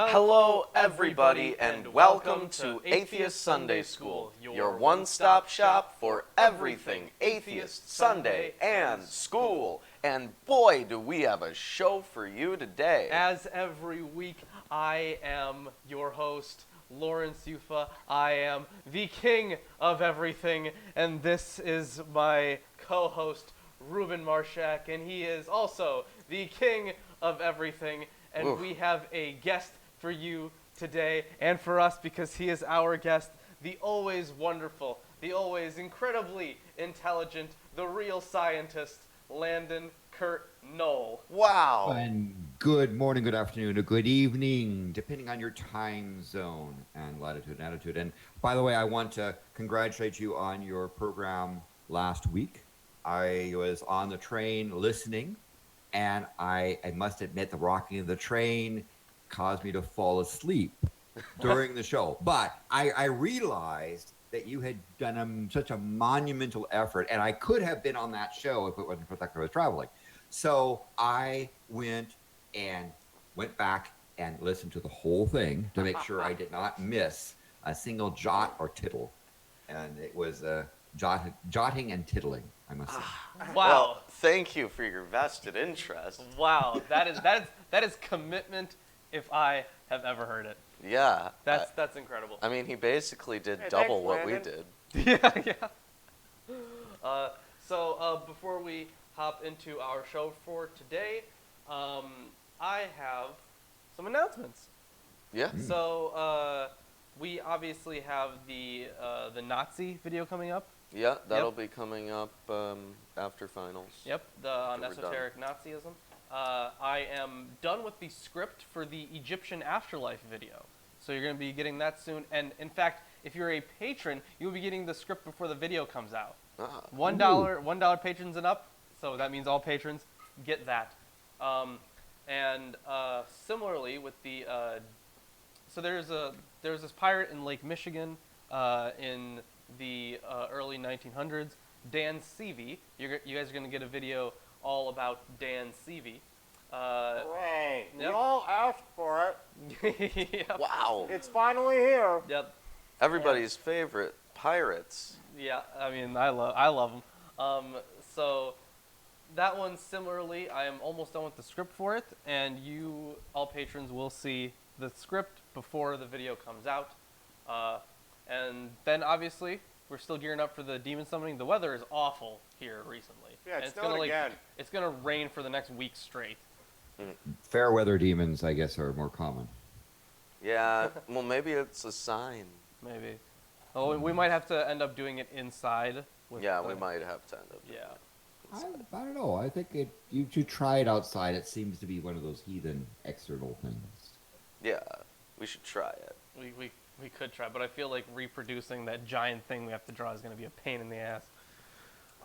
Hello, everybody, and welcome to Atheist Sunday School, your one-stop shop for everything Atheist Sunday and school. And boy, do we have a show for you today. As every week, I am your host, Lawrence Yufa. I am the king of everything, and this is my co-host, Ruben Marshak, and he is also the king of everything. And Oof. We have a guest for you today, and for us, because he is our guest, the always wonderful, the always incredibly intelligent, the real scientist, Landon Noll. Wow. And good morning, good afternoon, or good evening, depending on your time zone and latitude and attitude. And by the way, I want to congratulate you on your program last week. I was on the train listening, and I must admit the rocking of the train caused me to fall asleep during the show. But I realized that you had done such a monumental effort, and I could have been on that show if it wasn't for the fact that I was traveling. So I went back and listened to the whole thing to make sure I did not miss a single jot or tittle. And it was jotting and tittling, I must say. Wow. Well, thank you for your vested interest. Wow, that is commitment if I have ever heard it. Yeah. That's incredible. I mean, he basically did double what we Landon. did. Yeah. So before we hop into our show for today, I have some announcements. Yeah. So we obviously have the Nazi video coming up. Yeah, that'll be coming up after finals. Yep, on After we're esoteric Nazism. I am done with the script for the Egyptian Afterlife video. So you're going to be getting that soon. And in fact, if you're a patron, you'll be getting the script before the video comes out. Ah. $1 patrons and up. So that means all patrons get that. And similarly with the, so there's this pirate in Lake Michigan in the early 1900s, Dan Seavey. You guys are going to get a video all about Dan Seavey. Hooray. We Yep. all asked for it. Yep. Wow. It's finally here. Yep. Everybody's favorite pirates. Yeah, I mean, I love them. So that one, similarly, I am almost done with the script for it, and you, all patrons, will see the script before the video comes out. And then, obviously, we're still gearing up for the demon summoning. The weather is awful here recently. Yeah, And it's snowed again. It's gonna rain for the next week straight. Fair weather demons, I guess, are more common. Yeah, well, maybe it's a sign. Maybe. Oh, we might have to end up doing it inside. Yeah, we might have to end up doing Yeah. it. I don't know. I think you should try it outside. It seems to be one of those heathen external things. Yeah, we should try it. We could try, but I feel like reproducing that giant thing we have to draw is going to be a pain in the ass.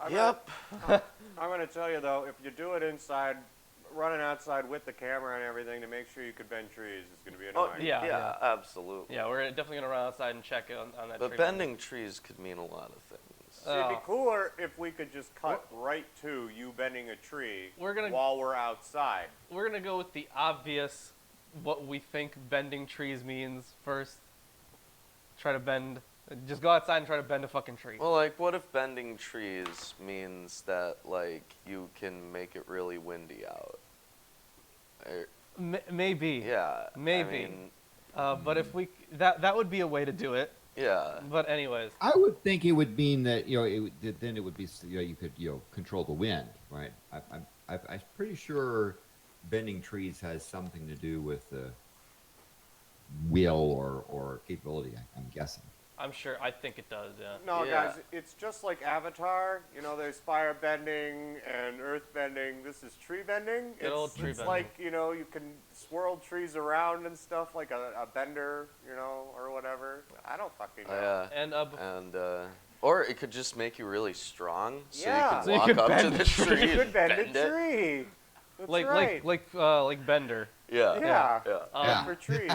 Yep. I'm going to tell you, though, if you do it inside, running outside with the camera and everything to make sure you could bend trees is going to be Oh, annoying. Yeah. absolutely. Yeah, we're definitely going to run outside and check on that But tree. bending trees could mean a lot of things. See, it'd be Oh. cooler if we could just cut right to you bending a tree We're while we're outside. We're going to go with the obvious, what we think bending trees means first. Just go outside and try to bend a fucking tree. Well, like, what if bending trees means that, like, you can make it really windy out? Maybe. Yeah. Maybe. I mean, But if that would be a way to do it. yeah. But anyways. I would think it would mean that then it would be you could control the wind, right? I'm pretty sure bending trees has something to do with the will or capability. I'm guessing. I'm sure. I think it does, yeah. No, Yeah. guys, it's just like Avatar. You know, there's fire bending and earth bending. This is tree bending. Good old tree it's bending. like, you can swirl trees around and stuff like a bender, or whatever. I don't fucking know. Yeah. And Or it could just make you really strong, so Yeah. you So you can could walk up to bend the a tree. tree You and could bend a bend it. tree. That's right. like Bender. Yeah. Yeah. Yeah. For trees.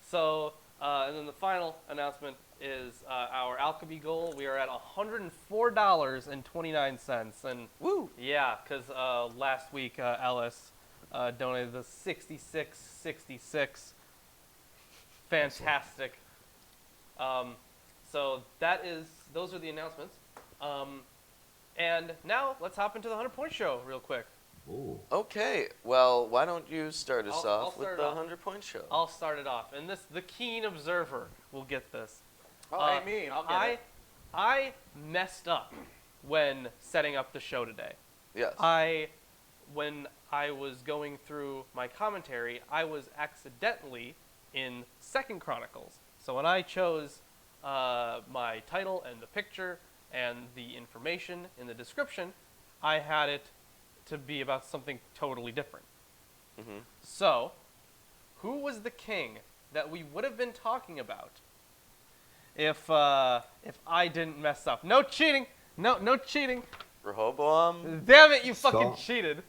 So, and then the final announcement is our alchemy goal. We are at $104.29, and Woo. yeah, because last week Ellis donated the 66.66 fantastic. So those are the announcements. And now let's hop into the 100-point show real quick. Ooh. Okay, well, why don't you start us I'll off with start the it off. 100-point show? I'll start it off, and the keen observer will get this. Oh, hey, me. I'll get it. I messed up when setting up the show today. Yes. When I was going through my commentary, I was accidentally in 2nd Chronicles. So when I chose my title and the picture and the information in the description, I had it to be about something totally different. Mm-hmm. So, who was the king that we would have been talking about if I didn't mess up? No cheating! No cheating! Rehoboam? Damn it, you fucking Stop. cheated.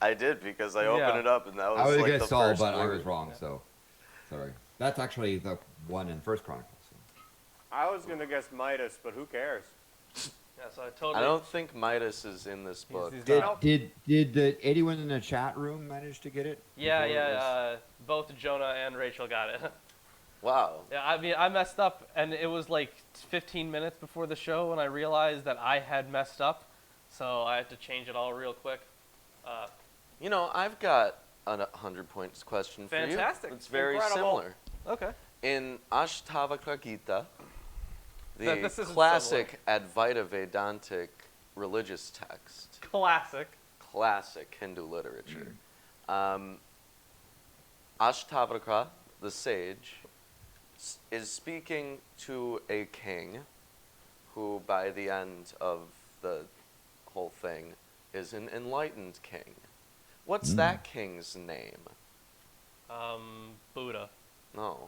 I did because I opened Yeah. it up and that was I was like gonna the Saul, first but I word. was wrong. So sorry. That's actually the one in First Chronicles. So. I was going to guess Midas, but who cares? Yeah, so I totally. I don't think Midas is in this book. he's Did not. did anyone in the chat room manage to get it? Yeah, before it was- both Jonah and Rachel got it. Wow. Yeah, I mean, I messed up, and it was like 15 minutes before the show when I realized that I had messed up, so I had to change it all real quick. You know, I've got a 100 points question for Fantastic. you. It's very Incredible. similar. Okay. In Ashtavakra Gita, This the isn't classic Advaita Vedantic religious text, Classic. classic Hindu literature, Ashtavakra, the sage, is speaking to a king who, by the end of the whole thing, is an enlightened king. What's that king's name? Buddha. No.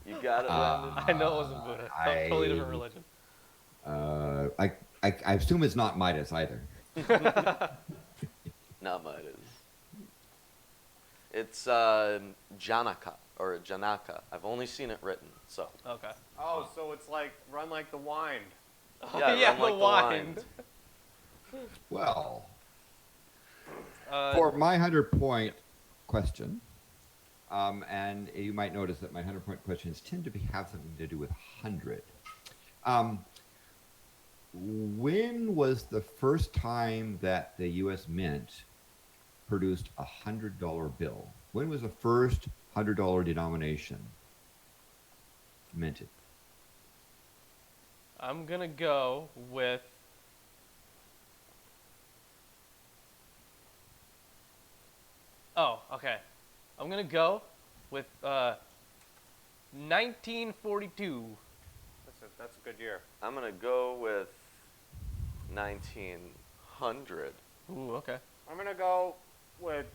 You got it, Landon. I know it wasn't Buddha. Totally different religion. I assume it's not Midas either. Not Midas. It's Janaka or Janaka. I've only seen it written, so. Okay. Oh, so it's like Run Like the Wind. Yeah, yeah, Run Like the the wind. Well, Uh, for my 100-point question, and you might notice that my 100-point questions tend to have something to do with 100. When was the first time that the U.S. Mint produced a $100 bill? When was the first $100 denomination minted? I'm gonna go with. Oh, okay. I'm gonna go with 1942. That's a good year. I'm going to go with 1900. Ooh, okay. I'm going to go with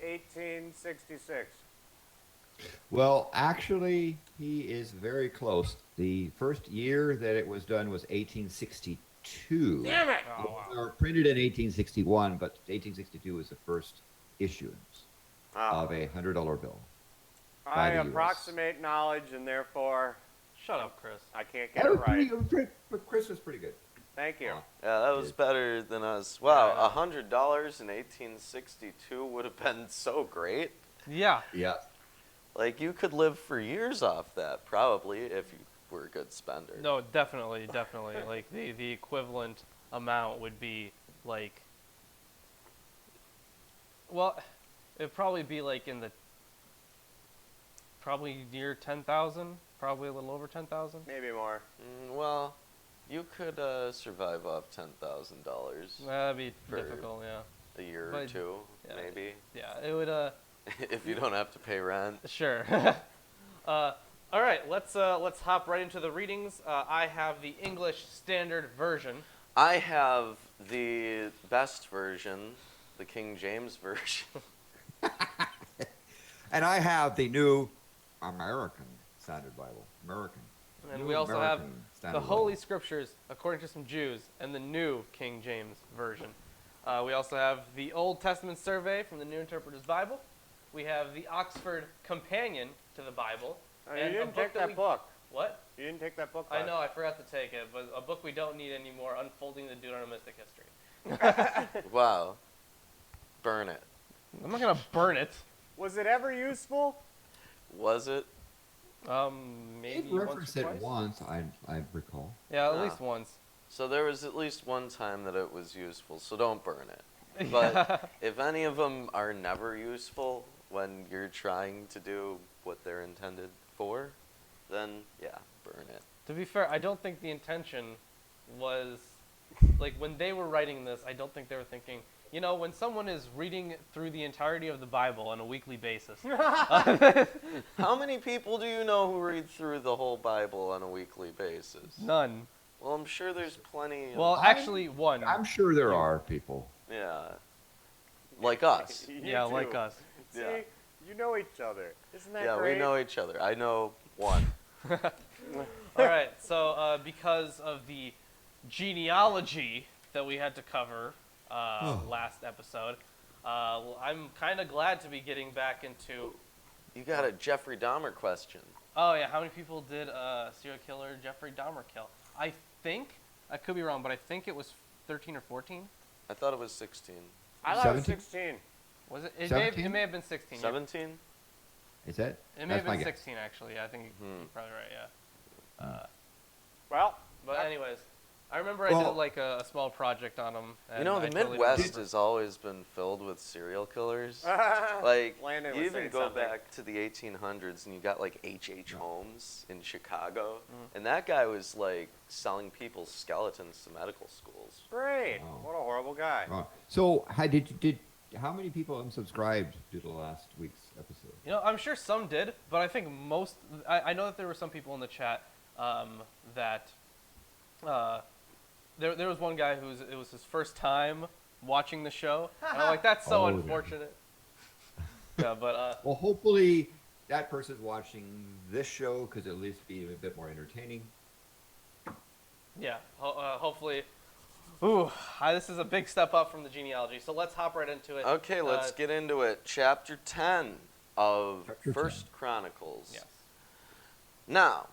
1866. Well, actually, he is very close. The first year that it was done was 1862. Damn it! Oh, wow. They were printed in 1861, but 1862 was the first issuance of a $100 bill. I the US. approximate knowledge, and therefore Shut up, Chris. I can't get it right. But Chris was pretty good. Thank you. Yeah, that was better than us. Wow, $100 in 1862 would have been so great. Yeah. Yeah. Like, you could live for years off that, probably, if you were a good spender. No, definitely. Like the equivalent amount would be like. Well, it'd probably be like in the. Probably near 10,000. Probably a little over 10,000. Maybe more. Well, you could survive off $10,000 That'd be For- difficult, yeah. a year or But- two, yeah. maybe, Yeah, it would. if you don't have to pay rent. Sure. All right, let's hop right into the readings. I have the English Standard Version. I have the best version, the King James version. And I have the new American Standard Bible. American. And New we also have American the Standard Holy Bible. Scriptures, according to some Jews, and the New King James Version. We also have the Old Testament Survey from the New Interpreter's Bible. We have the Oxford Companion to the Bible. Oh, you and a didn't book take that that we- book. What? You didn't take that book. I class. know, I forgot to take it, but a book we don't need anymore, Unfolding the Deuteronomistic History. Wow. Burn it. I'm not gonna burn it. Was it ever useful? Was it? Maybe It once referenced or it twice. once, I recall. Yeah, at Ah. least once. So there was at least one time that it was useful, so don't burn it. But if any of them are never useful when you're trying to do what they're intended for, then yeah, burn it. To be fair, I don't think the intention was, like, when they were writing this, I don't think they were thinking, you know, when someone is reading through the entirety of the Bible on a weekly basis. How many people do you know who read through the whole Bible on a weekly basis? None. Well, I'm sure there's plenty. Of, Well, actually, one. I'm sure there are people. yeah, like us. You Yeah, too. like us. See, Yeah. you know each other. Isn't that Yeah, great? we know each other. I know one. All right, so because of the genealogy that we had to cover last episode, I'm kind of glad to be getting back into. You got a Jeffrey Dahmer question. Oh yeah, how many people did serial killer Jeffrey Dahmer kill? I think I could be wrong, but I think it was 13 or 14. I thought it was 16. I thought it was 17? 16. Was it? It 17? may have been 16. 17? Is that? It may have That's my been guess. 16 actually. Yeah, I think you're probably right. Yeah. Well, But anyways, I remember I Well- did like a small project on them. You know, the Midwest has always been filled with serial killers. Like, Landon you was even saying go something. back to the 1800s and you got like H.H. Holmes in Chicago. And that guy was like selling people's skeletons to medical schools. Great. Wow. What a horrible guy. So, how many people unsubscribed to the last week's episode? You know, I'm sure some did, but I think most. I know that there were some people in the chat that there was one guy it was his first time watching the show. And I'm like, that's so Oh, yeah. unfortunate. Yeah, but Well, hopefully that person's watching this show because it'll at least be a bit more entertaining. yeah, hopefully. Ooh, this is a big step up from the genealogy. So let's hop right into it. Okay, let's get into it. Chapter 10 of Chapter 10. First Chronicles. Yes. Now,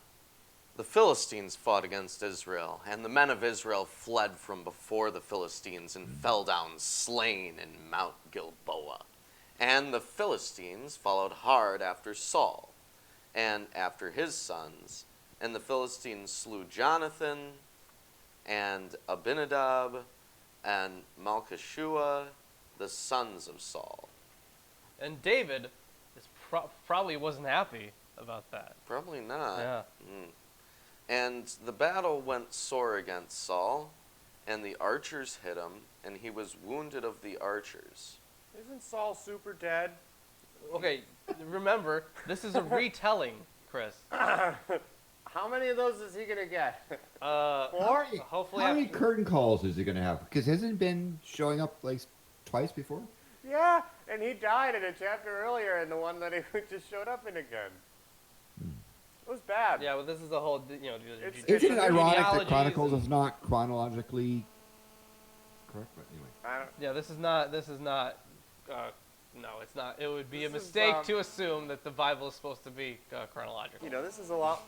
the Philistines fought against Israel, and the men of Israel fled from before the Philistines and fell down slain in Mount Gilboa. And the Philistines followed hard after Saul and after his sons, and the Philistines slew Jonathan and Abinadab and Malchishua, the sons of Saul. And David probably wasn't happy about that. Probably not. Yeah. And the battle went sore against Saul, and the archers hit him, and he was wounded of the archers. Isn't Saul super dead? Okay, remember, this is a retelling, Chris. How many of those is he going to get? Four? Hopefully How many after- curtain calls is he going to have? Because hasn't he been showing up like twice before? Yeah, and he died in a chapter earlier in the one that he just showed up in again. It was bad. Yeah, well, this is the whole, you know, It's- Isn't it the ironic that genealogies Chronicles and- is not chronologically correct? But anyway. I don't, Yeah, this is not, no, it's not. It would be a This is, mistake to assume that the Bible is supposed to be chronological. you know, this is a lot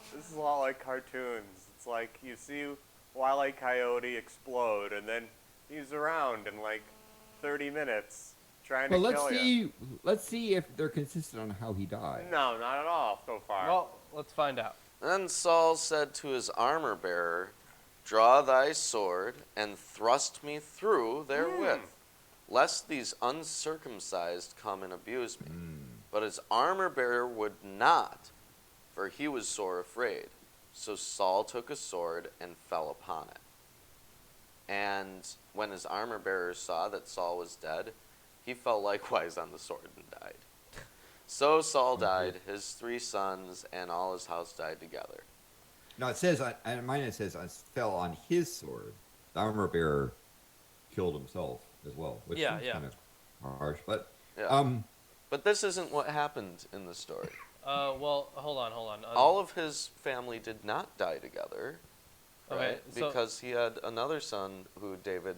like cartoons. It's like you see Wile E. Coyote explode, and then he's around in like 30 minutes trying But to kill you. let's see if they're consistent on how he died. No, not at all so far. Well, let's find out. Then Saul said to his armor-bearer, "Draw thy sword, and thrust me through therewith, lest these uncircumcised come and abuse me." But his armor-bearer would not, for he was sore afraid. So Saul took a sword and fell upon it. And when his armor-bearer saw that Saul was dead, he fell likewise on the sword and died. So Saul died, his 3 sons, and all his house died together. No, it says, on mine it says, fell on his sword. The armor bearer killed himself as well, which Yeah, seems yeah. kind of harsh. But, Yeah. But this isn't what happened in the story. Well, hold on. All of his family did not die together, Okay, right? so- Because he had another son who David,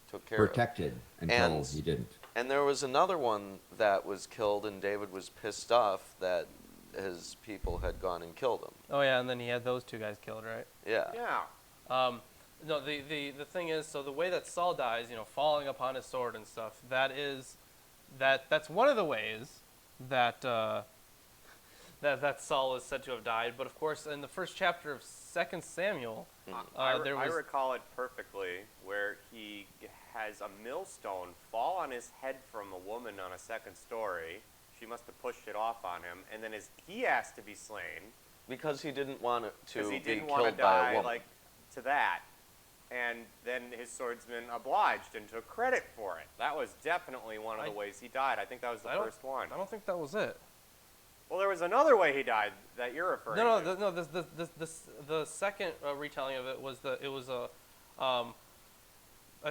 took care protected until And- he didn't. of. And there was another one that was killed, and David was pissed off that his people had gone and killed him. Oh yeah, and then he had those 2 guys killed, right? Yeah. yeah. No, the thing is, so the way that Saul dies, falling upon his sword and stuff, that's one of the ways that that Saul is said to have died. But of course, in the first chapter of 2 Samuel, I there was recall it perfectly, where he has a millstone fall on his head from a woman on a second story. She must have pushed it off on him, and then he asked to be slain Because he didn't want it to because he be didn't want killed to by a die woman. like to that. And then his swordsman obliged and took credit for it. That was definitely one of the ways he died. I think that was the first one. I don't think that was it. Well, there was another way he died that you're referring to. No. The second retelling of it was I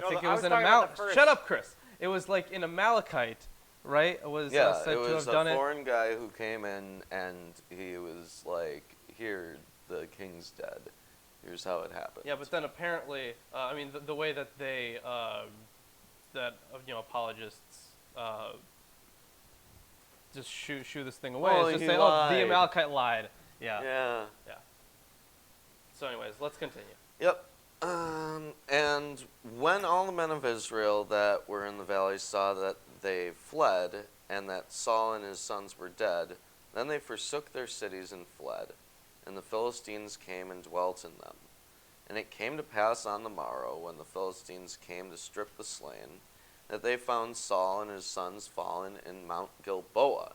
think it I was was in talking about the first. Shut up, Chris. It was like in Amalekite, right? It was Yeah, said it to was have done a it. foreign guy who came in and he was like, "Here, the king's dead. Here's how it happened." Yeah, but then apparently, the way that they apologists just shoo this thing away Well, is just he say, lied. "Oh, the Amalekite lied." Yeah. Yeah. So, anyways, let's continue. Yep. And when all the men of Israel that were in the valley saw that they fled, and that Saul and his sons were dead, then they forsook their cities and fled. And the Philistines came and dwelt in them. And it came to pass on the morrow, when the Philistines came to strip the slain, that they found Saul and his sons fallen in Mount Gilboa.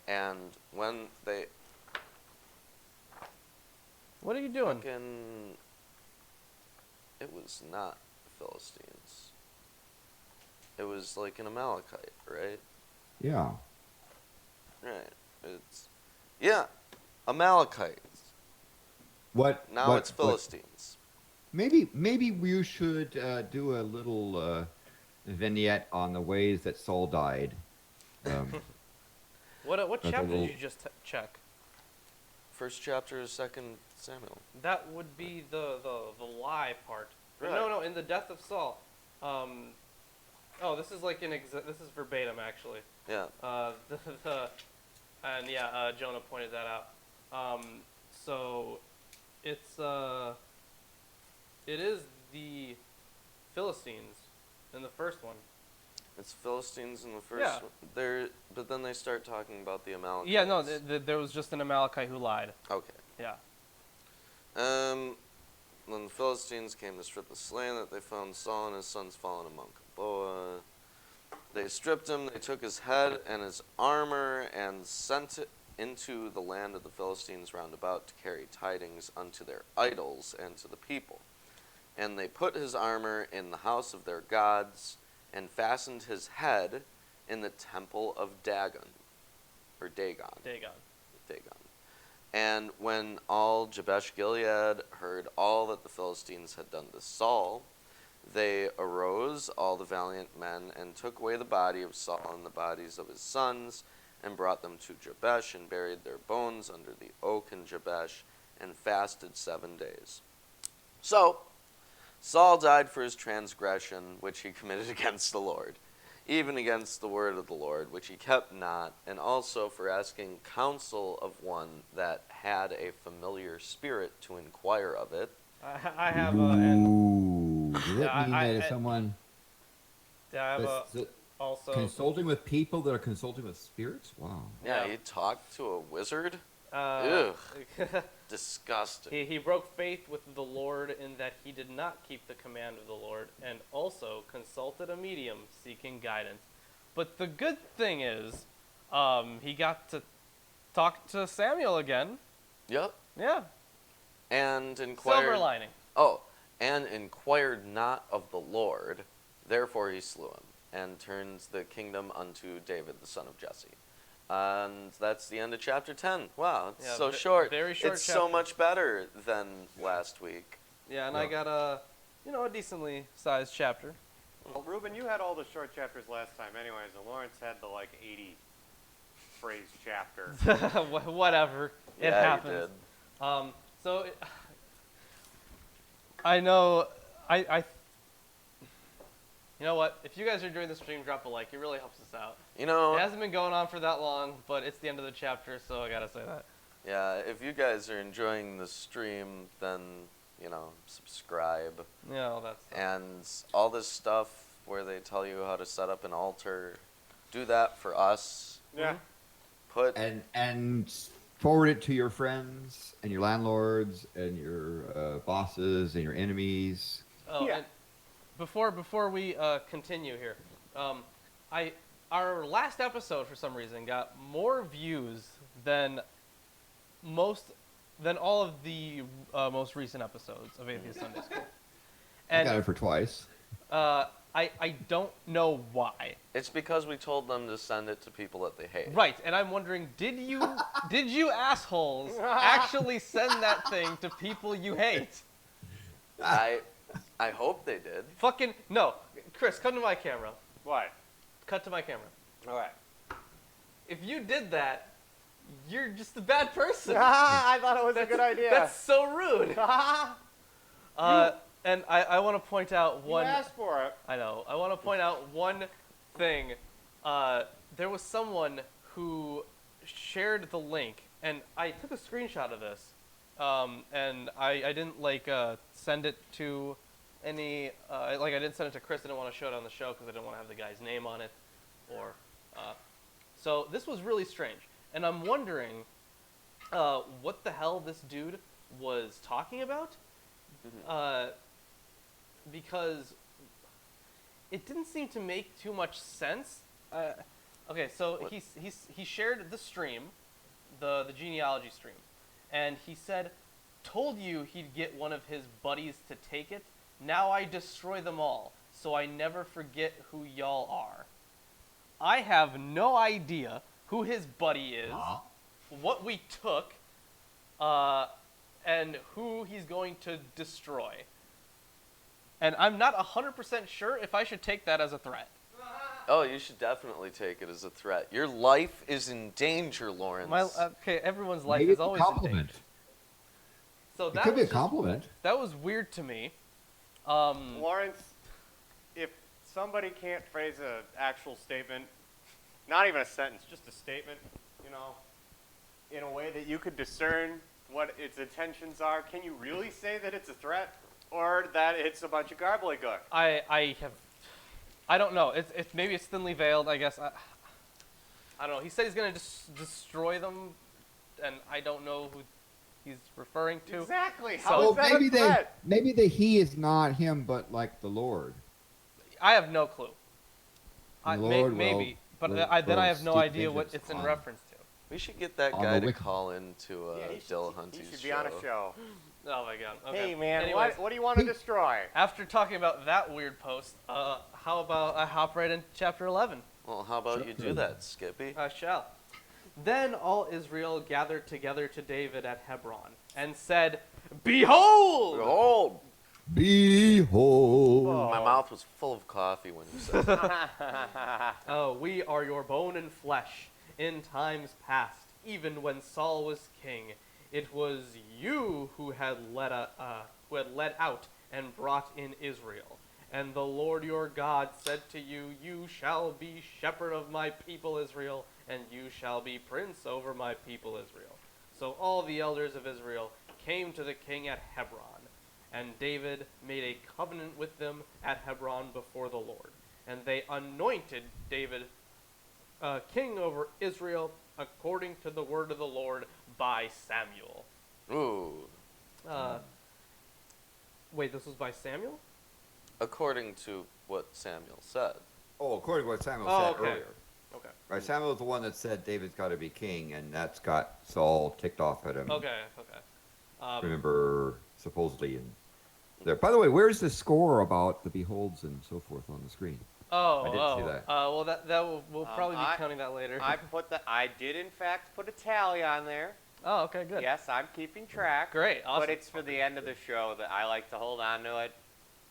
And when they What are you doing? it was not the Philistines. It was like an Amalekite, right? Yeah. Right. Amalekites. Now it's Philistines. Maybe you should do a little vignette on the ways that Saul died. What That's a chapter little- did you just check? First chapter of 2 Samuel. That would be the lie part. Right. No, in the death of Saul. This is like this is verbatim actually. Yeah. Jonah pointed that out. So it's it is the Philistines in the first one. It's Philistines in the first Yeah. one. But then they start talking about the Amalekites. Yeah, no, there was just an Amalekite who lied. Okay. Yeah. When the Philistines came to strip the slain, that they found Saul and his sons fallen among Gilboa. They stripped him, they took his head and his armor, and sent it into the land of the Philistines round about to carry tidings unto their idols and to the people. And they put his armor in the house of their gods, and fastened his head in the temple of Dagon. Dagon. And when all Jabesh Gilead heard all that the Philistines had done to Saul, they arose, all the valiant men, and took away the body of Saul and the bodies of his sons, and brought them to Jabesh, and buried their bones under the oak in Jabesh, and fasted 7 days. So Saul died for his transgression, which he committed against the Lord, even against the word of the Lord, which he kept not, and also for asking counsel of one that had a familiar spirit to inquire of it. I have Ooh, does that Yeah, mean I- that if I- someone also consulting with people that are consulting with spirits? Wow. Yeah, Yeah. he talked to a wizard? uh, Disgusting. he broke faith with the Lord in that he did not keep the command of the Lord, and also consulted a medium seeking guidance. But the good thing is, he got to talk to Samuel again. Yep. Yeah, And inquired. silver lining. Oh, and inquired not of the Lord, therefore he slew him, and turned the kingdom unto David the son of Jesse. And that's the end of chapter 10. Wow, it's Yeah, so short. very short It's so chapter. much better than last week. Yeah, and Yeah. I got a decently sized chapter. Well, Ruben, you had all the short chapters last time anyways, and Lawrence had the 80 phrase chapter. Whatever, it Yeah, happens. he did. I know, you know what? If you guys are doing the stream, drop a like. It really helps us out. You know, It hasn't been going on for that long, but it's the end of the chapter, so I gotta say that. yeah, if you guys are enjoying the stream, then subscribe, Yeah, all that stuff. and all this stuff where they tell you how to set up an altar. Do that for us. Yeah. Put And forward it to your friends and your landlords and your bosses and your enemies. Oh, Yeah. and before we continue here, our last episode for some reason got more views than all of the most recent episodes of Atheist Sunday School. I got And it for twice. I don't know why. It's because we told them to send it to people that they hate. Right, and I'm wondering, did you assholes actually send that thing to people you hate? I hope they did. Fucking no, Chris, come to my camera. What? Cut to my camera. All right. If you did that, you're just a bad person. I thought it was a good idea. That's so rude. And I want to point out You one. asked for it. I know. I want to point out one thing. There was someone who shared the link, and I took a screenshot of this, and I didn't send it to any I didn't send it to Chris. I didn't want to show it on the show because I didn't want to have the guy's name on it, or so this was really strange, and I'm wondering what the hell this dude was talking about. Because it didn't seem to make too much sense. Okay, so What? he shared the stream, the genealogy stream, and he said, "Told you he'd get one of his buddies to take it. Now I destroy them all, so I never forget who y'all are." I have no idea who his buddy is, what we took, and who he's going to destroy. And I'm not 100% sure if I should take that as a threat. Oh, you should definitely take it as a threat. Your life is in danger, Lawrence. Okay, everyone's life Maybe is it's a always in compliment. danger. So It that could be a was just- compliment. That was weird to me. Lawrence, if somebody can't phrase an actual statement, not even a sentence, just a statement, in a way that you could discern what its intentions are, can you really say that it's a threat or that it's a bunch of gobbledygook? I don't know. It's maybe it's thinly veiled. I guess I don't know. He said he's gonna destroy them, and I don't know who he's referring to. Exactly. So- How Well, is that a threat? maybe the he is not him, but like the Lord. I have no clue. Lord maybe, but will then I have no steep idea what vengeance it's in on- reference to. We should get that On guy the to wicked. call into Yeah, he Dillahunty's should be on a show. Oh my god. Okay. Hey, man, Anyways, what do you want to destroy? after talking about that weird post, how about I hop right into chapter 11? Well, how about you do that, Skippy? I shall. Then all Israel gathered together to David at Hebron and said, "Behold!" Behold! Behold. Oh. My mouth was full of coffee when you said that. We are your bone and flesh. In times past, even when Saul was king, it was you who had led out and brought in Israel. And the Lord your God said to you, "You shall be shepherd of my people Israel, and you shall be prince over my people Israel." So all the elders of Israel came to the king at Hebron, and David made a covenant with them at Hebron before the Lord. And they anointed David king over Israel according to the word of the Lord by Samuel. Ooh. Wait, this was by Samuel? According to what Samuel said. Oh, according to what Samuel Oh, said okay. earlier. Okay. Right, Samuel is the one that said David's got to be king, and that's got Saul ticked off at him. Okay. Remember, supposedly in there. By the way, where's the score about the beholds and so forth on the screen? I didn't see that. Well, we'll probably be I- counting that later. I did in fact put a tally on there. Oh, okay, good. Yes, I'm keeping track. Great, awesome. But it's for the end of the show that I like to hold on to it.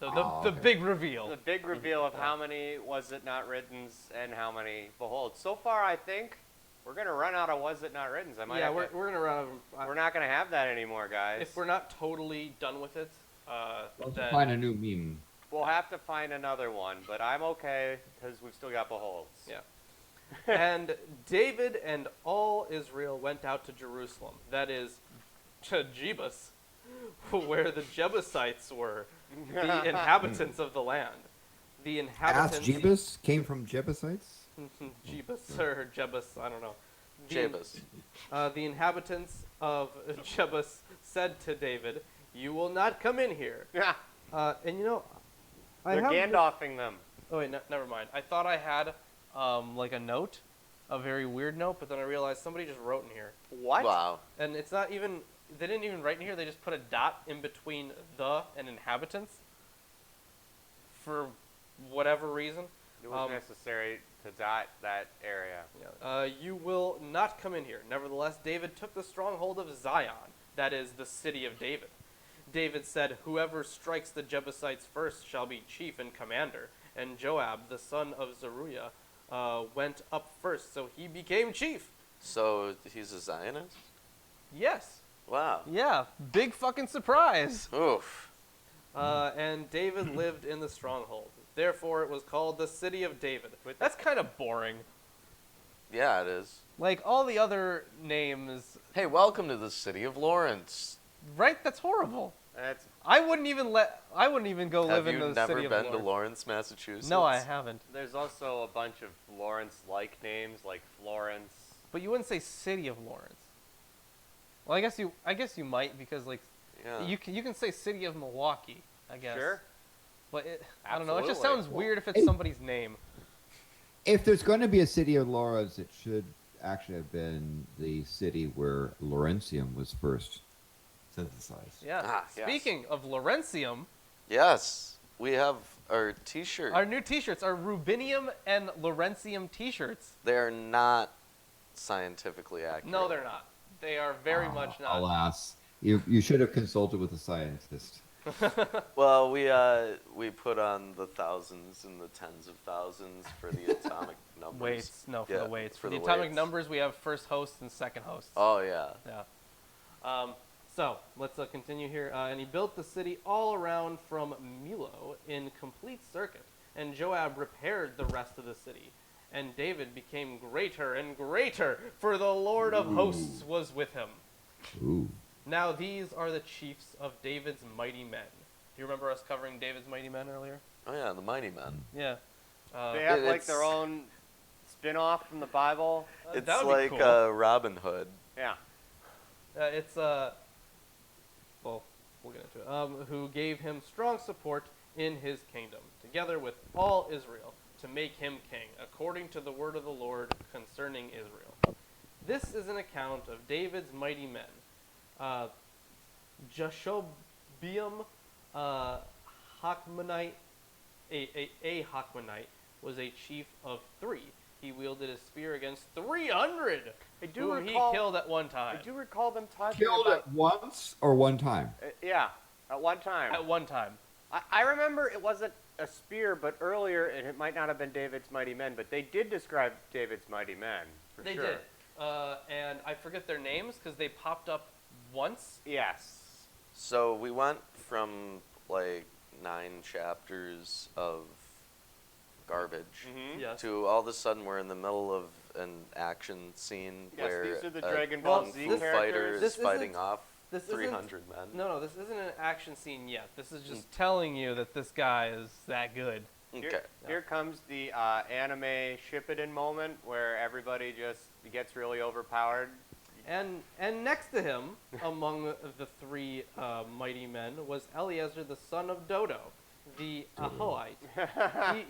The okay. big reveal. The big reveal of how many was it not writtens and how many beholds. So far, I think we're gonna run out of was it not writtens. Yeah, we're gonna run. we're not gonna have that anymore, guys. If we're not totally done with it, Let's then find a new meme. We'll have to find another one, but I'm okay because we've still got beholds. Yeah. And David and all Israel went out to Jerusalem, that is, to Jebus, where the Jebusites were, the inhabitants of the land. The inhabitants. Ask Jebus came from Jebusites? Jebus or Jebus, I don't know. Jebus. The inhabitants of Jebus said to David, "You will not come in here." Yeah. And you know, They're Gandalfing them. Oh wait, never mind. I thought I had like a note, a very weird note, but then I realized somebody just wrote in here, What? Wow. and it's not even. They didn't even write in here. They just put a dot in between the and inhabitants. For whatever reason. It was necessary to dot that area. You will not come in here. Nevertheless, David took the stronghold of Zion, that is, the city of David. David said, "Whoever strikes the Jebusites first shall be chief and commander." And Joab, the son of Zeruiah, went up first, so he became chief. So he's a Zionist? Yes. Wow. Yeah. Big fucking surprise. Oof. And David lived in the stronghold. Therefore, it was called the city of David. That's kind of boring. Yeah, it is. Like all the other names, Hey, welcome to the city of Lawrence. right? That's horrible. That's I wouldn't even go Have live you in the never city of been to Lawrence. Lawrence, Massachusetts? No, I haven't. There's also a bunch of Lawrence-like names, like Florence. But you wouldn't say city of Lawrence. Well, I guess you might, because like Yeah. you can say city of Milwaukee, I guess. Sure. But I don't know. It just Absolutely. sounds weird if it's somebody's name. If there's going to be a city of Lawrence, it should actually have been the city where Laurentium was first synthesized. Yeah. Ah, yes. Speaking of Laurentium, Yes. We have our T-shirt. our new T-shirts are Rubinium and Laurentium T-shirts. They're not scientifically accurate. No, they're not. They are very much not. Alas, you should have consulted with a scientist. Well, we put on the thousands and the tens of thousands for the atomic numbers. Weights, no, for Yeah, the weights. for For the the atomic weights. numbers, we have first hosts and second hosts. Oh yeah. Yeah. So let's continue here. And he built the city all around from Millo in complete circuit, and Joab repaired the rest of the city. And David became greater and greater, for the Lord of hosts was with him. Ooh. Now these are the chiefs of David's mighty men. Do you remember us covering David's mighty men earlier? Oh yeah, the mighty men. Yeah. They have like it's- their own spin-off from the Bible. It's that would like be cool. Robin Hood. Yeah. It's well, we'll get into it. Who gave him strong support in his kingdom, together with all Israel, to make him king, according to the word of the Lord concerning Israel. This is an account of David's mighty men. Jashobeam, Hachmonite, a Hachmonite, was a chief of 3. He wielded a spear against 300, I do whom recall. he killed at one time. I do recall them talking Killed about. it once or one time? Yeah, at one time. At one time. I remember it wasn't a spear, but earlier, and it might not have been David's mighty men, but they did describe David's mighty men. For They sure. did. And I forget their names because they popped up once. Yes. So we went from like 9 chapters of garbage Mm-hmm. Yes. to all of a sudden we're in the middle of an action scene Yes, where these are the a Dragon Ball kung Z fu characters. fighter This is fighting isn't- off this isn't- 300 men. No, this isn't an action scene yet. This is just telling you that this guy is that good. Okay. Here comes the anime Shippuden moment where everybody just gets really overpowered. And next to him, among the 3 mighty men, was Eleazar the son of Dodo, the Ahoite.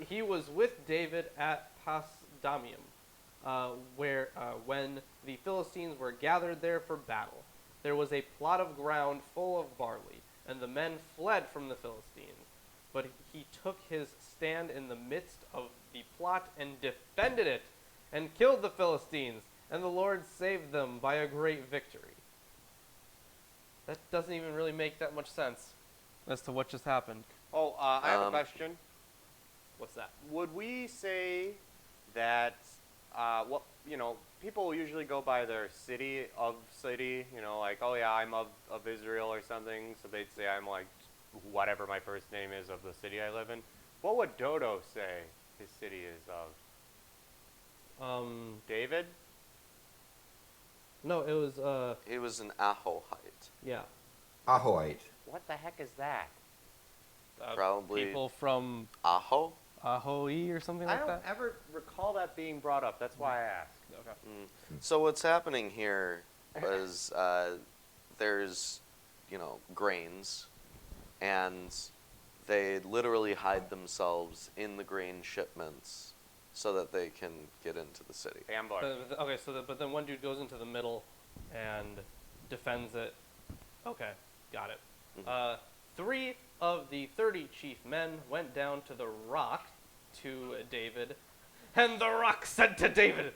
he was with David at Pasdamium, where when the Philistines were gathered there for battle. There was a plot of ground full of barley, and the men fled from the Philistines. But he took his stand in the midst of the plot and defended it, and killed the Philistines, and the Lord saved them by a great victory. That doesn't even really make that much sense as to what just happened. Oh, I have a question. What's that? Would we say that people usually go by their city, like, oh yeah, I'm of Israel or something, so they'd say I'm like whatever my first name is of the city I live in. What would Dodo say his city is of? David? No, it was He was an Ahohite. yeah. Ahoite. What the heck is that? Probably people from Aho. Ahoy or something I like don't that. ever recall that being brought up. That's why I asked. Okay. So what's happening here is there's, grains, and they literally hide themselves in the grain shipments so that they can get into the city. Ambush. Okay, but then one dude goes into the middle and defends it. Okay, got it. Mhm. 3 of the 30 chief men went down to the rock to David, and the rock said to David,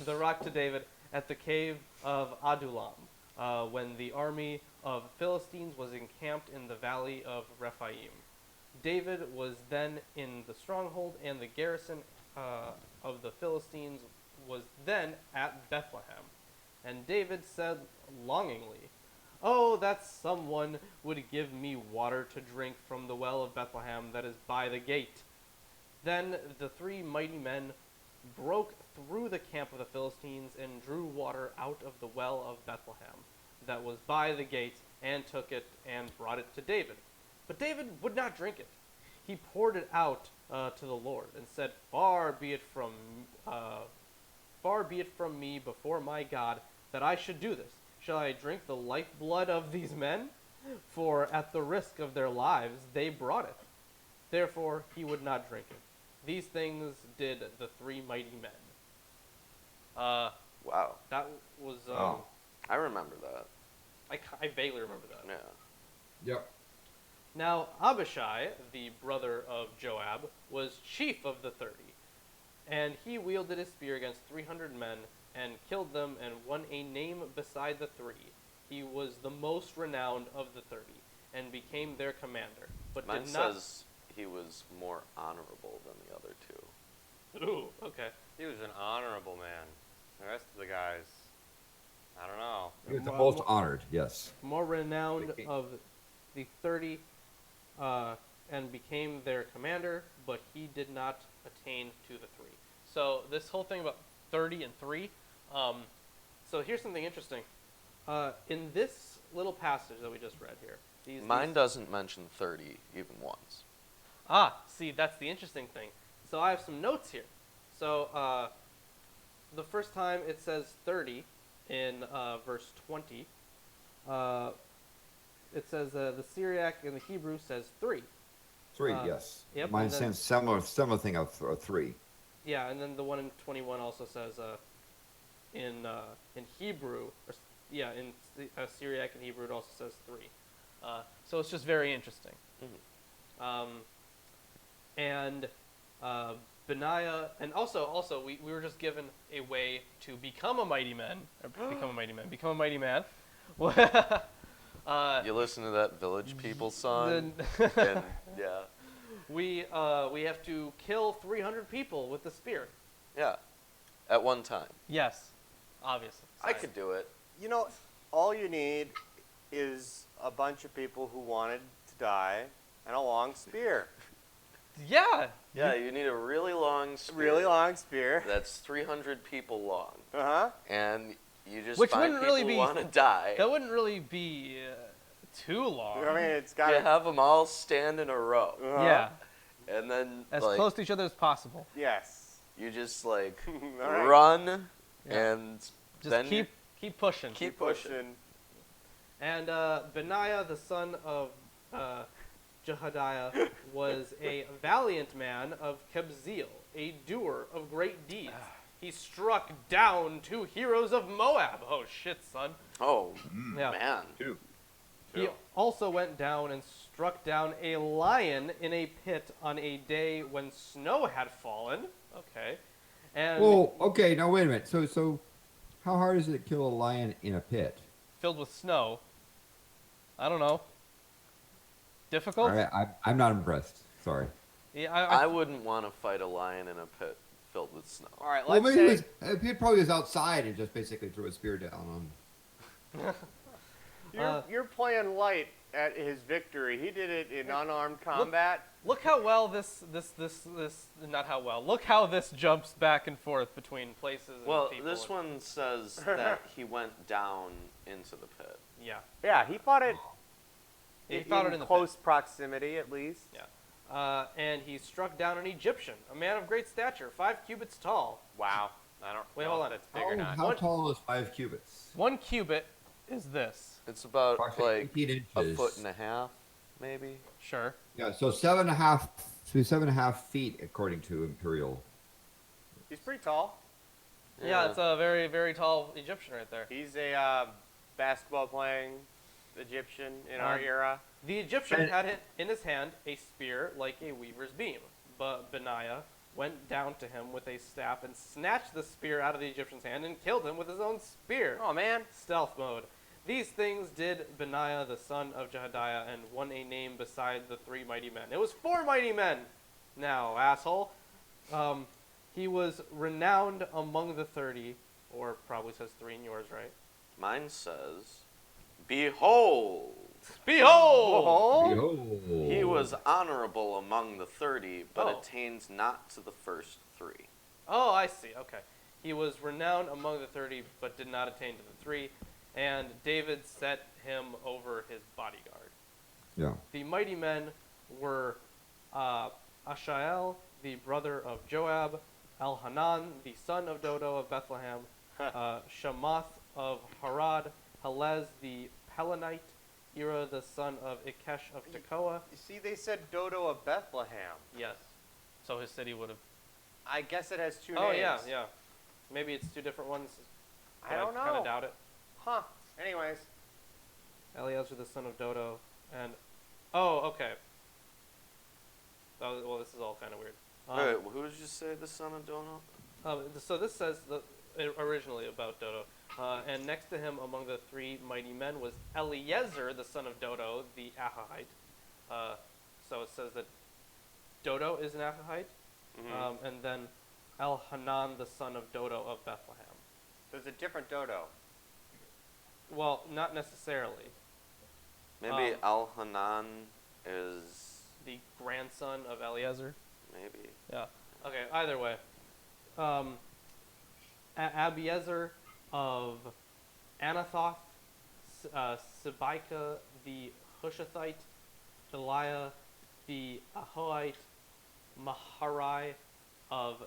the rock to David at the cave of Adullam, when the army of Philistines was encamped in the valley of Rephaim. David was then in the stronghold, and the garrison of the Philistines was then at Bethlehem. And David said longingly, "Oh, that someone would give me water to drink from the well of Bethlehem that is by the gate." Then the 3 mighty men broke through the camp of the Philistines and drew water out of the well of Bethlehem that was by the gate, and took it and brought it to David. But David would not drink it. He poured it out to the Lord and said, Far be it from me before my God that I should do this. Shall I drink the lifeblood of these men? For at the risk of their lives they brought it. Therefore he would not drink it. These things did the 3 mighty men. Wow. That was I remember that. I vaguely remember that. Yeah. Yep. Now Abishai, the brother of Joab, was chief of the 30, and he wielded his spear against 300 men and killed them and won a name beside the 3. He was the most renowned of the 30 and became their commander. But Mine did not. says he was more honorable than the other 2. Ooh, okay. He was an honorable man. The rest of the guys, I don't know. He was the Mo- most mo- honored, yes. More renowned Okay. of the 30, and became their commander, but he did not attain to the 3. So this whole thing about 30 and 3. So here's something interesting. In this little passage that we just read here, Mine doesn't mention 30 even once. See, that's the interesting thing. So I have some notes here. So the first time it says 30 in verse 20, it says the Syriac in the Hebrew says 3. 3, yes. Yep, Mine and then- says similar thing of 3. Yeah, and then the one in 21 also says in Hebrew, in Syriac and Hebrew it also says 3. So it's just very interesting. And Benaiah, and also we were just given a way to become a mighty man, become a mighty man. You listen to that Village People song, Then and yeah, we have to kill 300 people with the spear. yeah, at one time. Yes, obviously. I could do it. You know, all you need is a bunch of people who wanted to die and a long spear. Yeah. Yeah, you need a really long spear. Really long spear. That's 300 people long, Uh-huh. and you just Which find wouldn't people really who be- want to die. That wouldn't really be too long. I mean, it's got You to... have them all stand in a row, Yeah, and then as like, close to each other as possible. Yes. you just like All right. run, Yeah. and Just then keep pushing. keep pushing. And Benaiah, the son of Jehodiah, was a valiant man of Kebzeel, a doer of great deeds. He struck down 2 heroes of Moab. Oh shit, son. Oh Yeah. man, Two. He also went down and struck down a lion in a pit on a day when snow had fallen. Okay. And Well, okay, now wait a minute. So how hard is it to kill a lion in a pit? filled with snow. I don't know. Difficult? All right, I'm not impressed. Sorry. Yeah, I wouldn't want to fight a lion in a pit filled with snow. All right, Well, let's maybe say... he probably was outside and just basically threw a spear down on. You're playing light at his victory. He did it in unarmed combat. Look how well this not how well. Look how this jumps back and forth between places and Well, people. this one says that he went down into the pit. Yeah. Yeah, he fought it. He fought it in the close proximity, at least. Yeah. And he struck down an Egyptian, a man of great stature, 5 cubits tall. Wow. I don't Wait, know hold if on. that's big or not. How tall is 5 cubits? 1 cubit is this. It's about Approximately like 18 a inches. foot and a half, maybe. Sure. Yeah, so 7.5 feet according to Imperial. He's pretty tall. Yeah, it's a very, very tall Egyptian right there. He's a basketball playing Egyptian in our era. The Egyptian had in his hand a spear like a weaver's beam, but Benaiah went down to him with a staff and snatched the spear out of the Egyptian's hand and killed him with his own spear. Oh, man. Stealth mode. These things did Benaiah the son of Jehoiada and won a name beside the 3 mighty men. It was 4 mighty men now, asshole. He was renowned among the 30, or probably says 3 in yours, right? Mine says, "Behold, Behold! Behold. he was honorable among the 30, but Oh. attains not to the first 3." Oh, I see. Okay. He was renowned among the 30, but did not attain to the 3, and David set him over his bodyguard. Yeah. The mighty men were Ashael, the brother of Joab, Elhanan, the son of Dodo of Bethlehem, Shamath of Harad, Helez the Pelonite, Ira the son of Ikesh of Tekoa. You see, they said Dodo of Bethlehem. Yes. So his city would have... I guess it has 2 Oh, names. yeah, yeah. Maybe it's 2 different ones. I but don't know. I kind of doubt it. Huh. Anyways. Eliezer the son of Dodo, and... Oh, okay. Oh, well, this is all kind of weird. Wait, who did you say the son of Dono? So this says originally about Dodo. And next to him among the 3 mighty men was Eliezer, the son of Dodo, the Ahahite. So it says that Dodo is an Ahahite, and then Elhanan, the son of Dodo of Bethlehem. So it's a different Dodo. Well, not necessarily. Maybe Al-Hanan is... The grandson of Eliezer. Maybe. Yeah. Okay, either way. Abiezer of Anathoth, Sibika the Hushathite, Eliah the Ahoite, Maharai of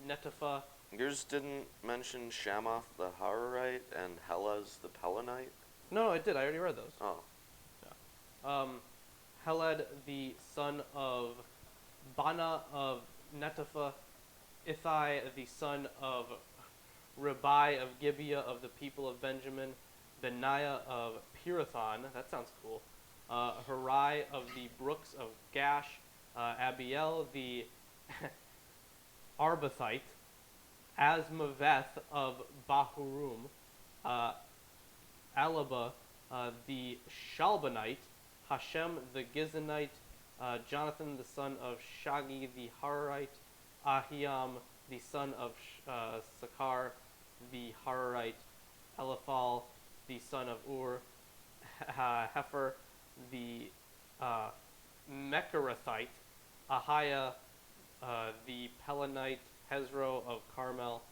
Netopha. Yours didn't mention Shamoth the Hararite and Helez the Pelonite? No, it did. I already read those. Oh. Heled the son of Bana of Netopha, Ithai the son of Ribai of Gibeah of the people of Benjamin, Benaiah of Pirathon, that sounds cool, Harai of the brooks of Gash, Abiel the Arbathite, Asmaveth of Bahurum, Alaba the Shalbanite, Hashem the Gizonite, Jonathan the son of Shagi the Hararite, Ahiam the son of Sakar the Hararite, Eliphal the son of Ur, Hefer the Mecharathite, Ahiah the Pelonite, Hezro of Carmel,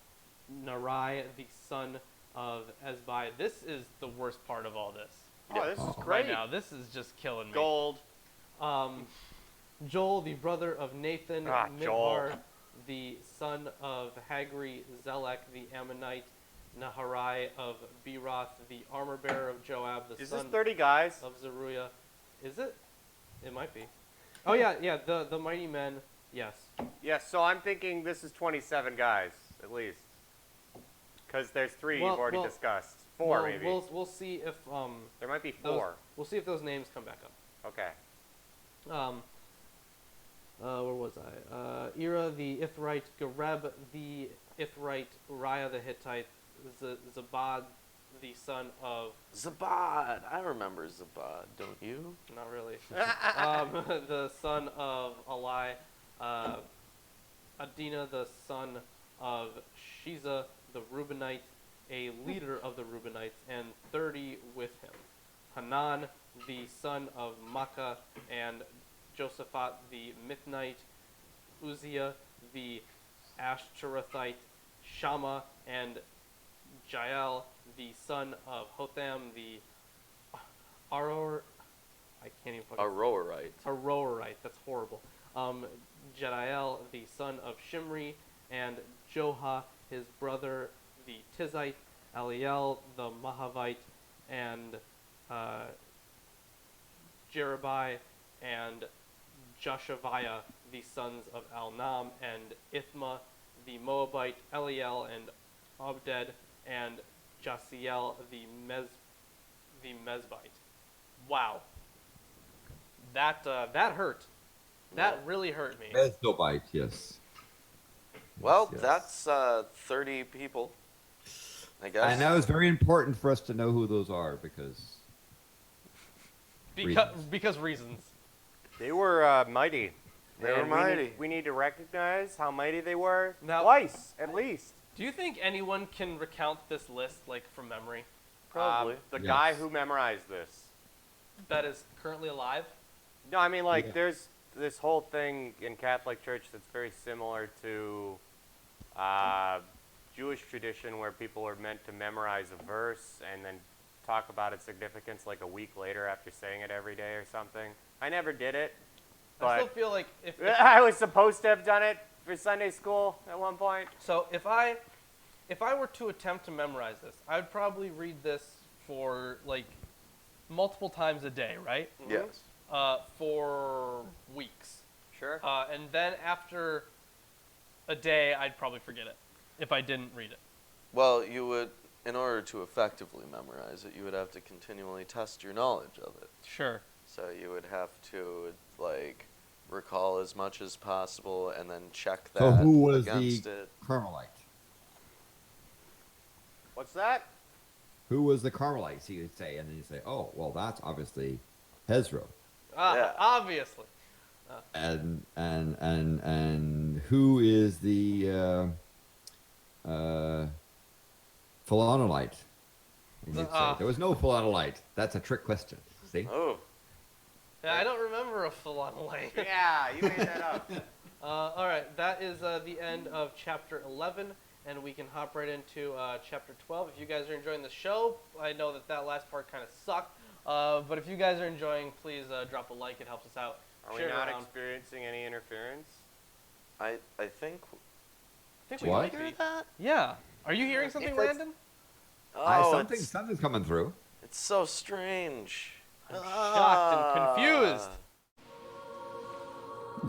Narai the son of Ezbai. This is the worst part of all this. Oh, this is Right great. now, this is just killing me. Gold. Joel, the brother of Nathan, Joel. Midbar, the son of Hagri, Zelek, the Ammonite, Naharai of Beroth, the armor bearer of Joab, the Is this son 30 guys? of Zeruiah. Is it? It might be. Oh yeah, the mighty men. Yes. Yes, so I'm thinking this is 27 guys, at least. Because there's 3 Well- you've already well- discussed. 4, maybe. We'll see if There might be those, 4. we'll see if those names come back up. Okay. Where was I? Ira the Ithrite, Gareb the Ithrite, Uriah the Hittite, Zabad the son of... Zabad. I remember Zabad, don't you? Not really. The son of Alai, Adina the son of Shiza the Reubenite, a leader of the Reubenites, and 30 with him. Hanan the son of Makkah, and Josaphat the Mithnite, Uzziah the Ashtarothite, Shammah, and Jael the son of Hotham the Aror, I can't even fucking Aroarite. Aroarite, that's horrible. Jediel, the son of Shimri, and Joha, his brother, the Tizite, Eliel, the Mahavite, and Jerubai, and Joshaviah, the sons of Alnam, and Ithma, the Moabite, Eliel, and Obded, and Jasiel, the Mezbite. Wow. That hurt. That really hurt me. Mesdobite, yes. Well, Yes. that's 30 people, I guess. And that was very important for us to know who those are because Because reasons. They were mighty. They were And mighty. We need to recognize how mighty they were Now- twice, at least. Do you think anyone can recount this list from memory? Probably. The Yes. guy who memorized this. That is currently alive? No, I mean, Yeah. there's this whole thing in Catholic Church that's very similar to Jewish tradition where people are meant to memorize a verse and then talk about its significance like a week later after saying it every day or something. I never did it, I still but feel like if I was supposed to have done it for Sunday school at one point. so if I were to attempt to memorize this, I would probably read this for multiple times a day, right? Yes. For weeks. Sure. And then after a day, I'd probably forget it if I didn't read it. Well, you would, in order to effectively memorize it, you would have to continually test your knowledge of it. Sure. So you would have to, recall as much as possible and then check that so who was against the it. Carmelite? What's that? Who was the Carmelite? So you'd say, and then you say, oh, well, that's obviously Hezro. Yeah. Obviously. And who is the Philonolite? And you'd say, there was no Philonolite. That's a trick question. See? Oh. Yeah, I don't remember a Philonolite. Yeah, you made that up. All right, that is the end of chapter 11, and we can hop right into chapter 12. If you guys are enjoying the show, I know that last part kind of sucked, but if you guys are enjoying, please drop a like. It helps us out. Are we Share it not around. experiencing any interference? I think. I think we What? might Hear be. that? Yeah. Are you hearing something, If it's- Landon? Oh, Something's coming through. it's so strange. I'm shocked and confused.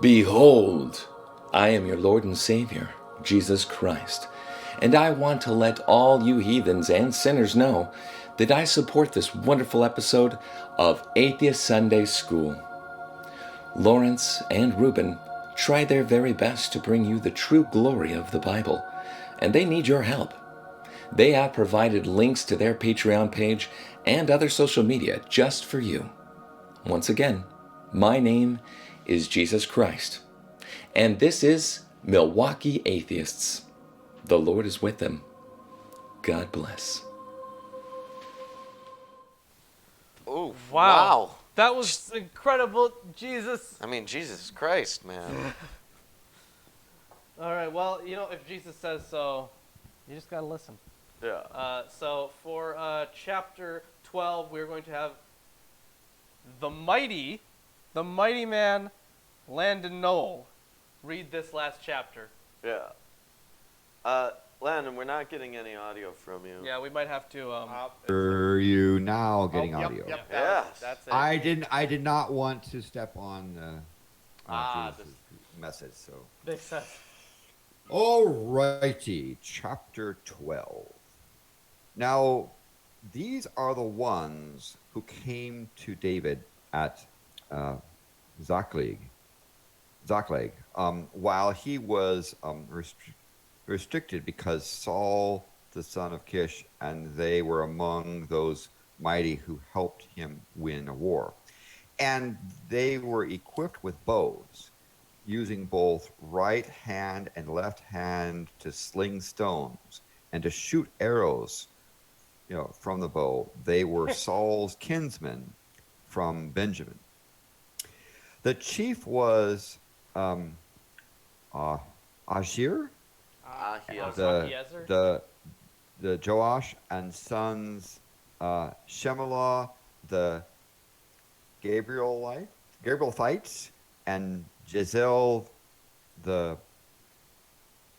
Behold, I am your Lord and Savior, Jesus Christ, and I want to let all you heathens and sinners know that I support this wonderful episode of Atheist Sunday School. Lawrence and Reuben try their very best to bring you the true glory of the Bible, and they need your help. They have provided links to their Patreon page and other social media just for you. Once again, my name is Jesus Christ, and this is Milwaukee Atheists. The Lord is with them. God bless. Oh, Wow. That was incredible, Jesus. I mean, Jesus Christ, man. All right, well, if Jesus says so, you just got to listen. Yeah. So for chapter 12, we're going to have the mighty man, Landon Noll, read this last chapter. Yeah. Landon, we're not getting any audio from you. Yeah, we might have to. Are you now getting yep, audio? Yep, Yes. that's it. I did not want to step on Jesus' message, so. Makes sense. Alrighty, chapter 12. Now, these are the ones who came to David at Ziklag, while he was restricted because Saul, the son of Kish, and they were among those mighty who helped him win a war. And they were equipped with bows, using both right hand and left hand to sling stones and to shoot arrows, from the bow. They were Saul's kinsmen from Benjamin. The chief was Ashir, Ahiezer? the Joash, and sons Shemelah, the Gabrielite, and Giselle the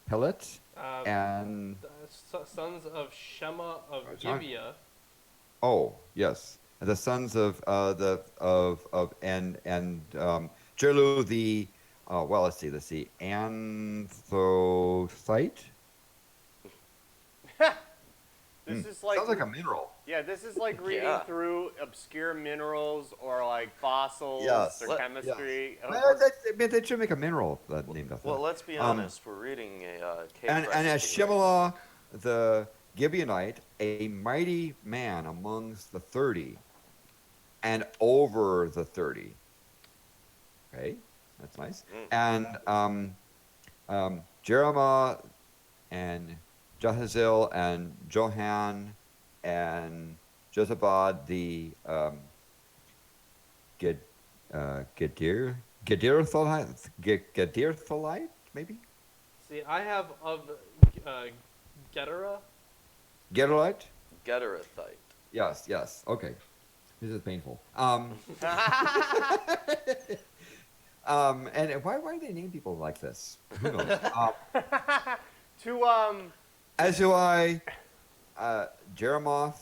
Pellet, and Sons of Shema of sorry. Gibeah. oh yes, the sons of Jelu the well let's see anthocyte. This is like Sounds like a mineral. yeah, this is like reading Yeah. through obscure minerals or like fossils Yes. or chemistry. Well, they should make a mineral named after Well, that. let's be honest. We're reading a cave And as recipe. Shimala the Gibeonite, a mighty man amongst the 30 and over the 30. Okay, that's nice. And Jeremiah and Jahaziel and Johan and Josabad the Gedirtholite, maybe? See, I have of Gedera. Gedolite? Getterethite. Yes, okay. This is painful. And why do they name people like this? Who knows? To Jeremoth,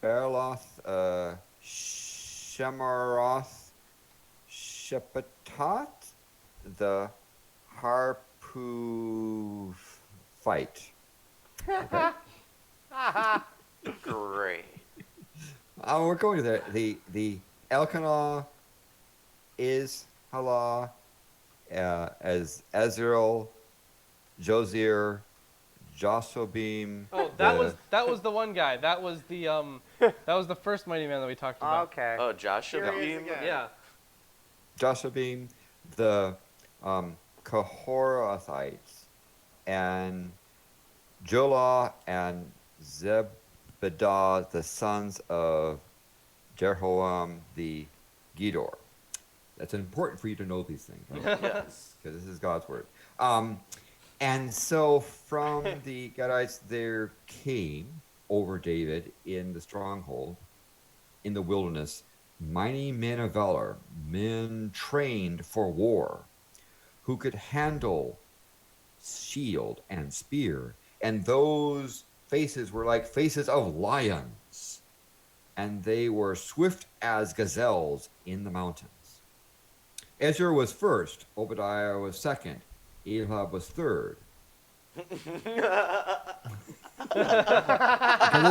Berloth, Shemaroth, Shepatot, the Harpu fight. Okay. Great. We're going to the Elkanah is Halah, as Ezrael, Josier, Josobim. Oh, that was the one guy. That was the that was the first mighty man that we talked about. okay. Oh, Joshua Here he is Beam. again. Yeah. Josobim, the Kohorathites, and Jolah and Zebedah, the sons of Jeroham the Gedor. That's important for you to know these things, right? Yes. Because this is God's word. And so from the Gadites there came over David in the stronghold, in the wilderness, mighty men of valor, men trained for war, who could handle shield and spear, and those faces were like faces of lions, and they were swift as gazelles in the mountains. Ezra was first, Obadiah was second, Eliab was third. Because it's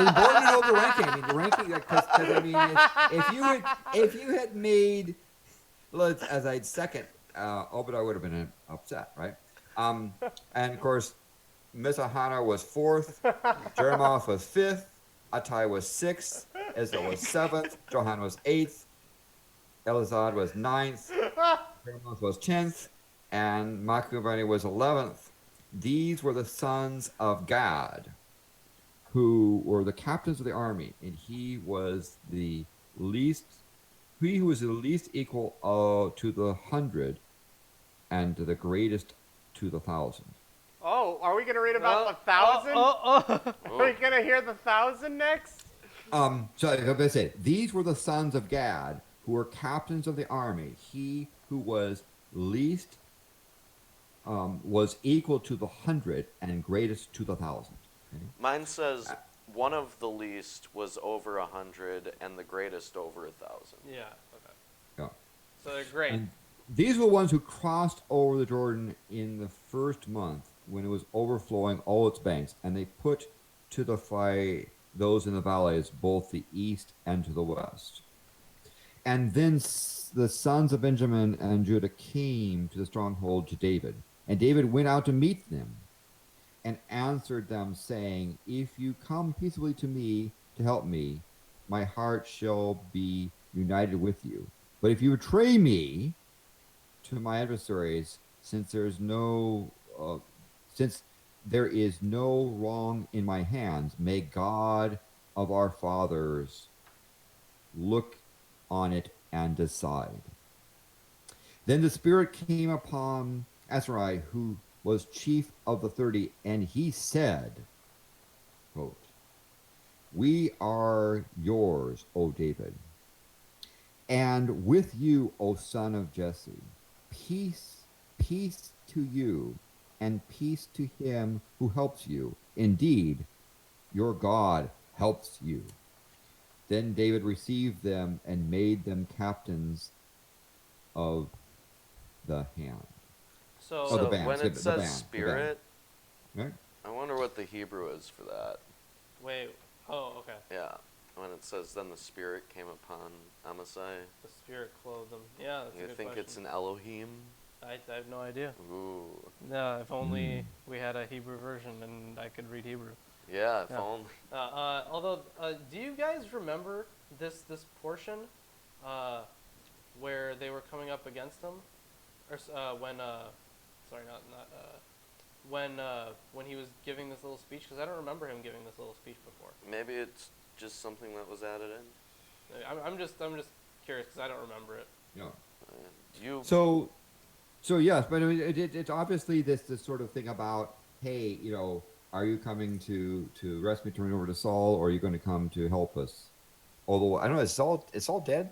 important to know the ranking. I mean, the ranking, because I mean, if you had made, as I'd second, Obadiah would have been upset, right? And of course, Mizahana was fourth, Jeremoth was fifth, Attai was sixth, Ezra was seventh, Johan was eighth, Elazad was ninth, Jeremoth was 10th, and Machubani was 11th. These were the sons of Gad, who were the captains of the army, and he was the least, he who was the least equal to the 100, and to the greatest to the 1,000. Oh, are we gonna read about the 1,000? Are we gonna hear the 1,000 next? So I'm going to say, these were the sons of Gad, who were captains of the army. He who was least was equal to the 100 and greatest to the 1,000. Okay? Mine says one of the least was over 100 and the greatest over 1,000. Yeah. Okay. Yeah. So they're great. And these were the ones who crossed over the Jordan in the first month when it was overflowing all its banks, and they put to the fight those in the valleys, both the east and to the west. And then the sons of Benjamin and Judah came to the stronghold to David, and David went out to meet them and answered them, saying, if you come peaceably to me to help me, my heart shall be united with you. But if you betray me to my adversaries, since there is no wrong in my hands, may God of our fathers look on it and decide. Then the Spirit came upon Azariah, who was chief of the 30, and he said, quote, we are yours, O David. And with you, O son of Jesse, peace, peace to you, and peace to him who helps you. Indeed, your God helps you. Then David received them and made them captains of the hand. So, Oh, the So band. when Skip it it, the says band, the spirit, Right? I wonder what the Hebrew is for that. wait. Oh, okay. Yeah. When it says, then the spirit came upon Amasai, The spirit clothed them. Yeah, that's a you good think question. it's an Elohim? I have no idea. Ooh. No, if only we had a Hebrew version and I could read Hebrew. Yeah, if Yeah. only. Although, do you guys remember this portion where they were coming up against him, or when sorry, not when he was giving this little speech? Because I don't remember him giving this little speech before. Maybe it's just something that was added in. I'm just curious because I don't remember it. Yeah. You. So yes, but I mean, it's obviously this sort of thing about, hey, are you coming to rescue me, turn me over to Saul, or are you going to come to help us? Although I don't know, is Saul dead?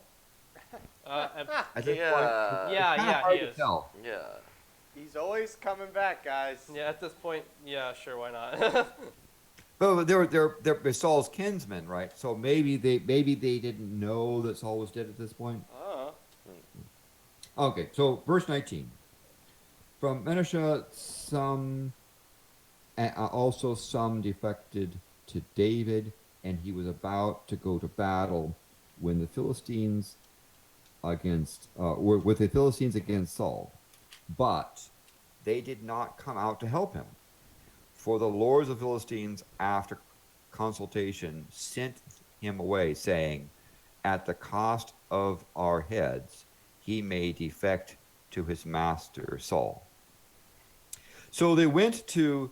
At this Yeah. point? Yeah, Kinda yeah, hard he to is. tell. Yeah. He's always coming back, guys. Yeah, at this point, yeah, sure, why not? But they're Saul's kinsmen, right? So maybe they didn't know that Saul was dead at this point. Okay, so verse 19. From Menashe, also some defected to David, and he was about to go to battle when the Philistines with the Philistines against Saul. But they did not come out to help him. For the lords of the Philistines, after consultation, sent him away, saying, at the cost of our heads, he may defect to his master Saul. So they went to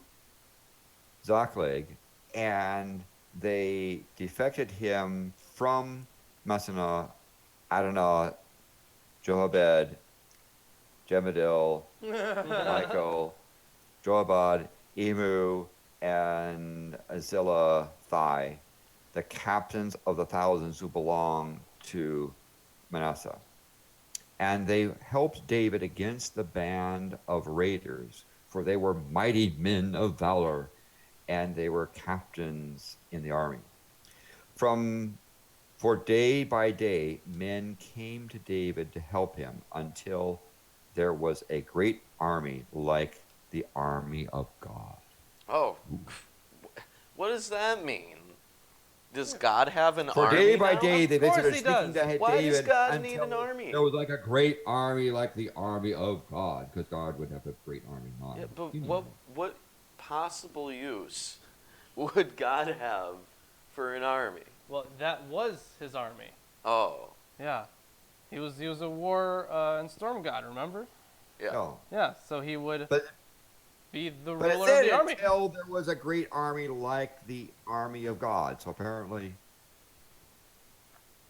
Ziklag, and they defected him from Messana, Adonai, Johabed, Jemedil, Michael, Joabad, Emu, and Zillah-thai, the captains of the thousands who belonged to Manasseh. And they helped David against the band of raiders, for they were mighty men of valor, and they were captains in the army. For day by day, men came to David to help him until there was a great army like the army of God. Oh. What does that mean? Does God have an For army day by now? day, they course started he speaking does. to Why does David God need until an army? there was like a great army like the army of God, because God would have a great army. Yeah, but what possible use would God have for an army? Well, that was his army. Oh. Yeah, he was a war and storm god. Remember? Yeah. No. Yeah, so he would But be the But it ruler of said the army. until there was a great army like the army of God. So apparently,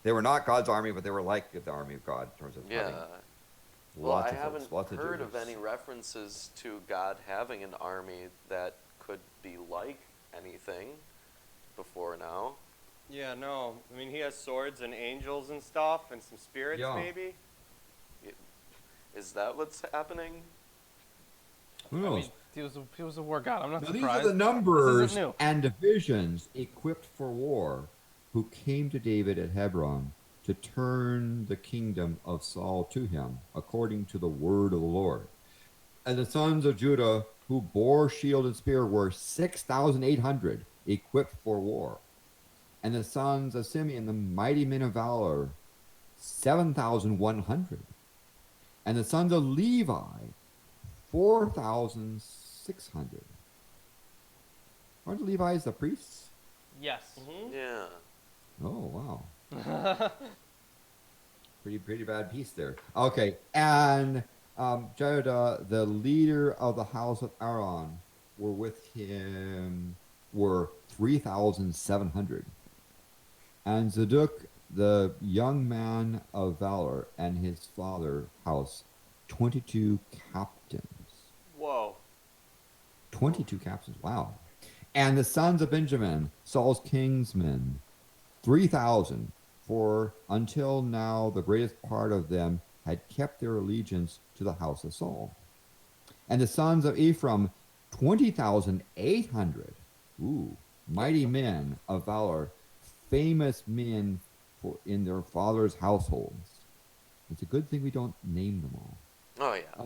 they were not God's army, but they were like the army of God in terms of having Yeah. Well, lots I of haven't folks, lots of heard of dudes. any references to God having an army that could be like anything before now. Yeah, no. I mean, he has swords and angels and stuff, and some spirits, Yeah. maybe. Is that what's happening? Who I knows? mean, he was a war god. I'm not Now, these surprised. are the numbers This isn't new. and divisions equipped for war who came to David at Hebron to turn the kingdom of Saul to him, according to the word of the Lord. And the sons of Judah who bore shield and spear were 6,800 equipped for war. And the sons of Simeon, the mighty men of valor, 7,100. And the sons of Levi, 4,600. Aren't the Levites the priests? Yes. Yeah. Oh, wow. Pretty bad piece there. Okay, and Jehoiada, the leader of the house of Aaron, were with him, were 3,700. And Zadok, the young man of valor, and his father house, 22 captains. Whoa. 22 captains, wow. And the sons of Benjamin, Saul's kingsmen, 3,000, for until now the greatest part of them had kept their allegiance to the house of Saul. And the sons of Ephraim, 20,800. Ooh, mighty men of valor, famous men in their fathers' households. It's a good thing we don't name them all. Oh, yeah.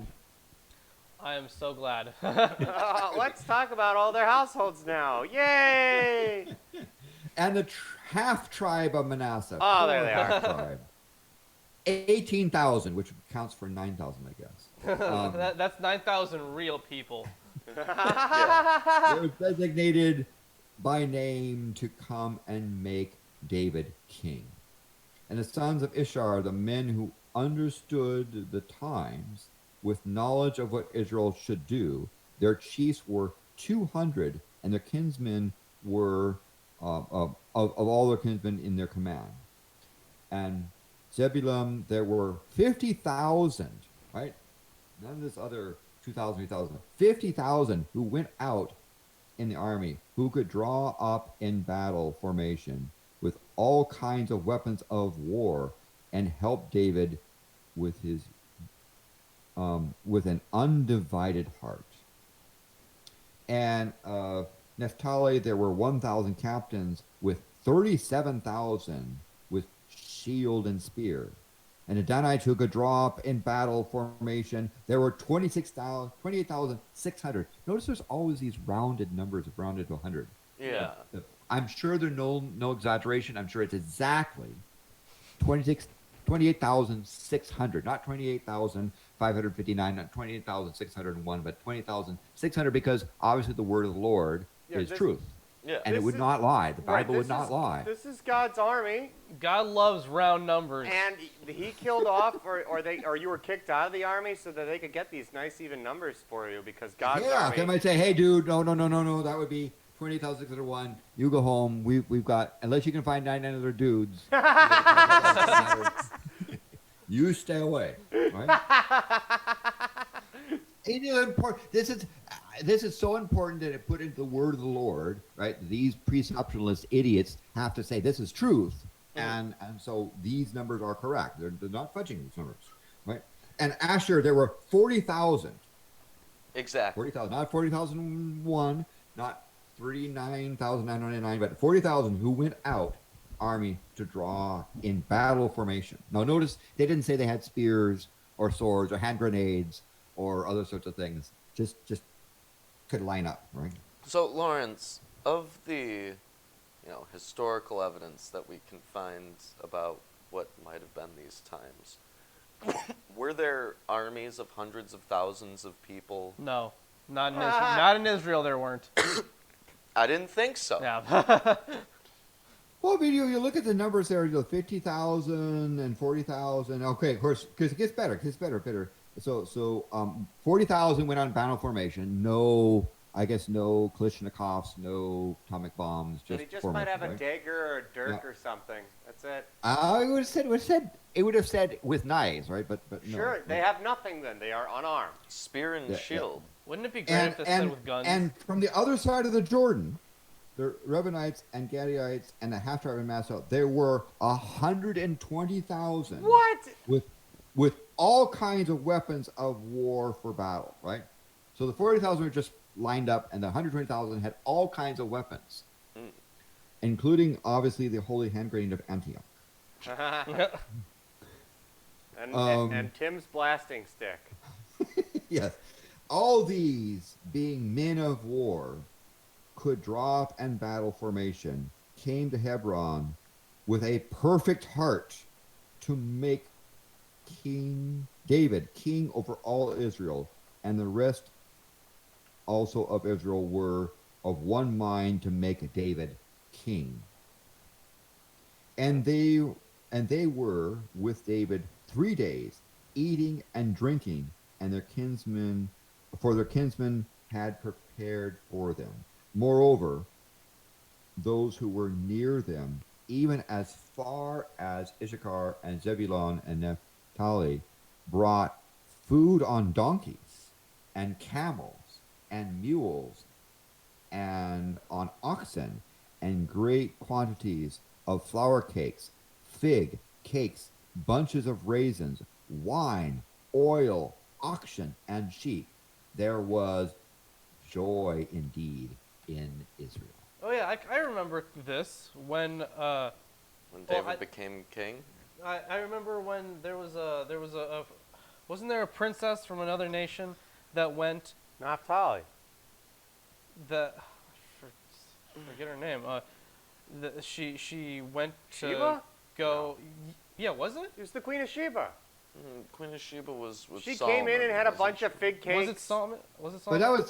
I am so glad. Let's talk about all their households now. Yay! And the half tribe of Manasseh. Oh, there poor they half are. tribe. 18,000, which counts for 9,000, I guess. That's 9,000 real people. They were designated by name to come and make David king. And the sons of Ishar, the men who understood the times with knowledge of what Israel should do, their chiefs were 200, and their kinsmen were of all their kinsmen in their command. And Zebulun, there were 50,000, right? None of this other 2,000, 3,000. 50,000 who went out in the army, who could draw up in battle formation with all kinds of weapons of war and help David with his with an undivided heart. And Naphtali, there were 1,000 captains with 37,000 with shield and spear. And the Danites who could draw up in battle formation, there were 28,600. Notice there's always these rounded numbers, rounded to 100. Yeah. I'm sure there's no exaggeration. I'm sure it's exactly 28,600, not 28,559, not 28,601, but 28,600, because obviously the word of the Lord is truth. Yeah. And it would not lie. The Bible would not lie. This is God's army, God loves round numbers. and he killed off, or you were kicked out of the army so that they could get these nice even numbers for you, because God's Yeah, they army. might say, hey, dude, no, that would be 28,601. You go home. We've got, unless you can find 99 other dudes, you stay away. Right? It is important. This is so important that it put into the word of the Lord, right? These presuptionalist idiots have to say this is truth, and so these numbers are correct. They're not fudging these numbers, right? And Asher, there were 40,000. Exactly. 40,000, not 40,001, not 39,999, but 40,000 who went out army to draw in battle formation. Now notice they didn't say they had spears or swords or hand grenades or other sorts of things. Just could line up, right? So, Lawrence, of the historical evidence that we can find about what might have been these times, were there armies of hundreds of thousands of people? No, not in Israel. Not in Israel. There weren't. I didn't think so. Yeah. Well, I mean, you look at the numbers there, 50,000 and 40,000. Okay, of course, because it gets better. So 40,000 went on battle formation. No Kalashnikovs, no atomic bombs. And Just he just formation, might have a right? dagger or a dirk or something. That's it. It would have said with knives, right? But no. Sure, they have nothing then. They are unarmed. Spear and Yeah. shield. Wouldn't it be great if they said with guns? And from the other side of the Jordan, the Reubenites and Gadites and the half tribe of Manasseh, there were 120,000. What? With all kinds of weapons of war for battle, right? So the 40,000 were just lined up, and the 120,000 had all kinds of weapons, including obviously the holy hand grenade of Antioch. and Tim's blasting stick. Yes. All these, being men of war, could draw up and battle formation, came to Hebron with a perfect heart to make King David king over all Israel, and the rest also of Israel were of one mind to make David king. And they were with David 3 days, eating and drinking, and their kinsmen had prepared for them. Moreover, those who were near them, even as far as Issachar and Zebulun and Naphtali, brought food on donkeys and camels and mules and on oxen, and great quantities of flour cakes, fig, cakes, bunches of raisins, wine, oil, oxen, and sheep. There was joy indeed in Israel. Oh yeah, I remember this when When David became king. I remember when there was a wasn't there a princess from another nation that went Naphtali. that forget her name. She went to Sheba? go. Yeah, was it? She was the Queen of Sheba. Queen of Sheba was She Solomon, came in and had a wasn't bunch she? of fig cakes. Was it Solomon? Was it But Solomon?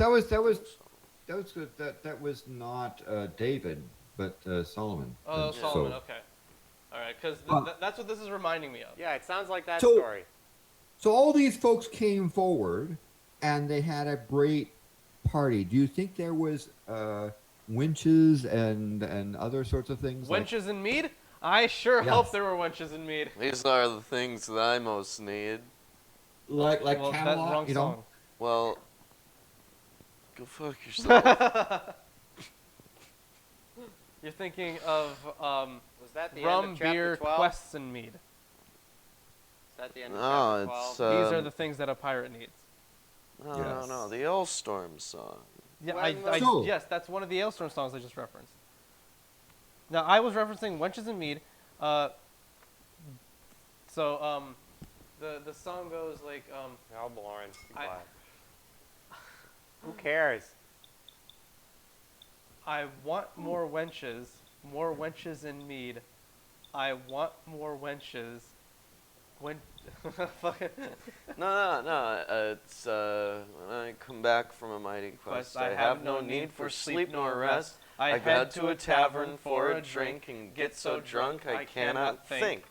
that was not David, but Solomon. Oh, And Solomon. so- Okay. All right, because that's what this is reminding me of. Yeah, it sounds like that So- story. So all these folks came forward, and they had a great party. Do you think there was winches and other sorts of things? Wenches and mead? I sure Yes. hope there were wenches and mead. These are the things that I most need. Like Well, that's Camelot, wrong you know? song. Well, go fuck yourself. You're thinking of Was that the rum, end of chapter beer, 12? quests, and mead. Is that the end of No, chapter 12? it's These are Um, the things that a pirate needs. no, the Allstorm song. Yeah, When So- yes, that's one of the Ailstorm songs I just referenced. Now, I was referencing Wenches and Mead. The song goes like, No, Lawrence, be I- quiet. Who cares? I want more wenches in mead. I want more wenches. Fucking No. It's when I come back from a mighty quest, I have no need for sleep nor rest. I head to a tavern for a drink and get so drunk I cannot think.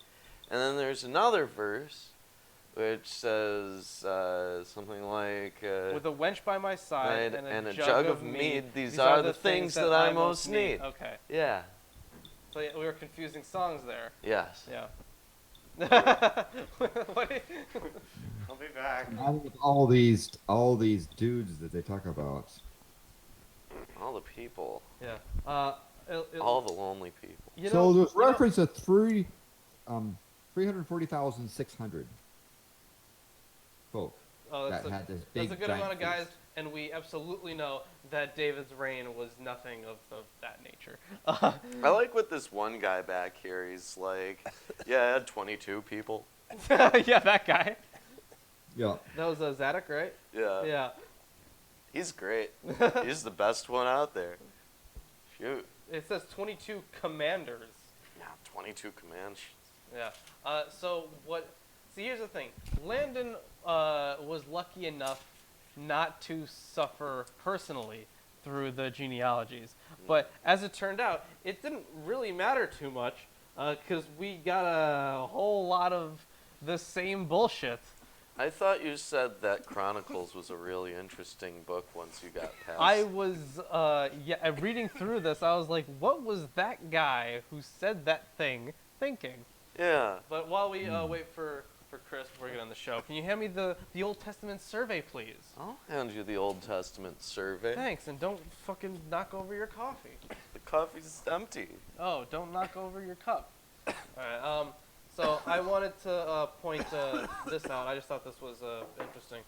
And then there's another verse which says something like, with a wench by my side and a jug of mead. These are the things that I most need. Okay. Yeah. So yeah, we were confusing songs there. Yes. Yeah. What? I'll be back. And with all these dudes that they talk about. All the people. Yeah. All the lonely people. You So know, there's you know- reference to 340,600 folk Oh, that that's had this big a good giant amount of guys, feast. and we absolutely know that David's reign was nothing of that nature. I like with this one guy back here. He's like, yeah, I had 22 people. Yeah, that guy. Yeah. That was Zadok, right? Yeah. Yeah. He's great. He's the best one out there. Shoot. It says 22 commanders. Yeah, 22 commands. Yeah. So here's the thing. Landon was lucky enough not to suffer personally through the genealogies. But as it turned out, it didn't really matter too much because we got a whole lot of the same bullshit. I thought you said that Chronicles was a really interesting book once you got past. I was reading through this. I was like, what was that guy who said that thing thinking? Yeah. But while we wait for Chris before we get on the show, can you hand me the Old Testament survey, please? I'll hand you the Old Testament survey. Thanks, and don't fucking knock over your coffee. The coffee's empty. Oh, don't knock over your cup. All right. So I wanted to point this out. I just thought this was interesting.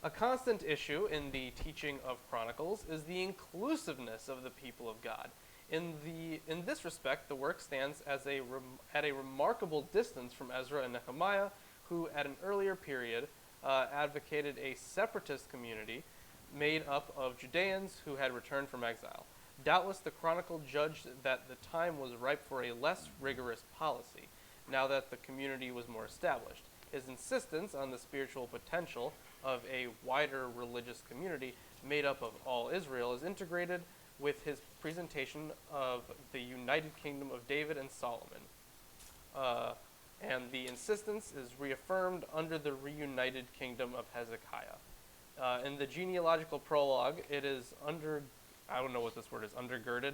A constant issue in the teaching of Chronicles is the inclusiveness of the people of God. In this respect, the work stands as at a remarkable distance from Ezra and Nehemiah, who at an earlier period advocated a separatist community made up of Judeans who had returned from exile. Doubtless the Chronicle judged that the time was ripe for a less rigorous policy, now that the community was more established. His insistence on the spiritual potential of a wider religious community made up of all Israel is integrated with his presentation of the united kingdom of David and Solomon. And the insistence is reaffirmed under the reunited kingdom of Hezekiah. In the genealogical prologue, it is I don't know what this word is, undergirded,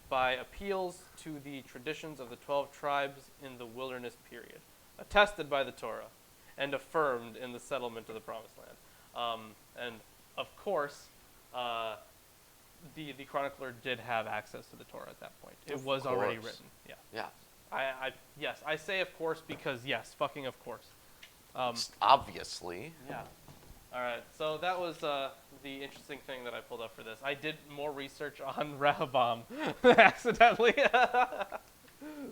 by appeals to the traditions of the 12 tribes in the wilderness period, attested by the Torah, and affirmed in the settlement of the Promised Land. And of course, the chronicler did have access to the Torah at that point. It Of was already course. written. Yeah. Yeah. Yes, I say of course because yes, fucking of course. Obviously. Yeah. All right. So that was the interesting thing that I pulled up for this. I did more research on Rehoboam accidentally.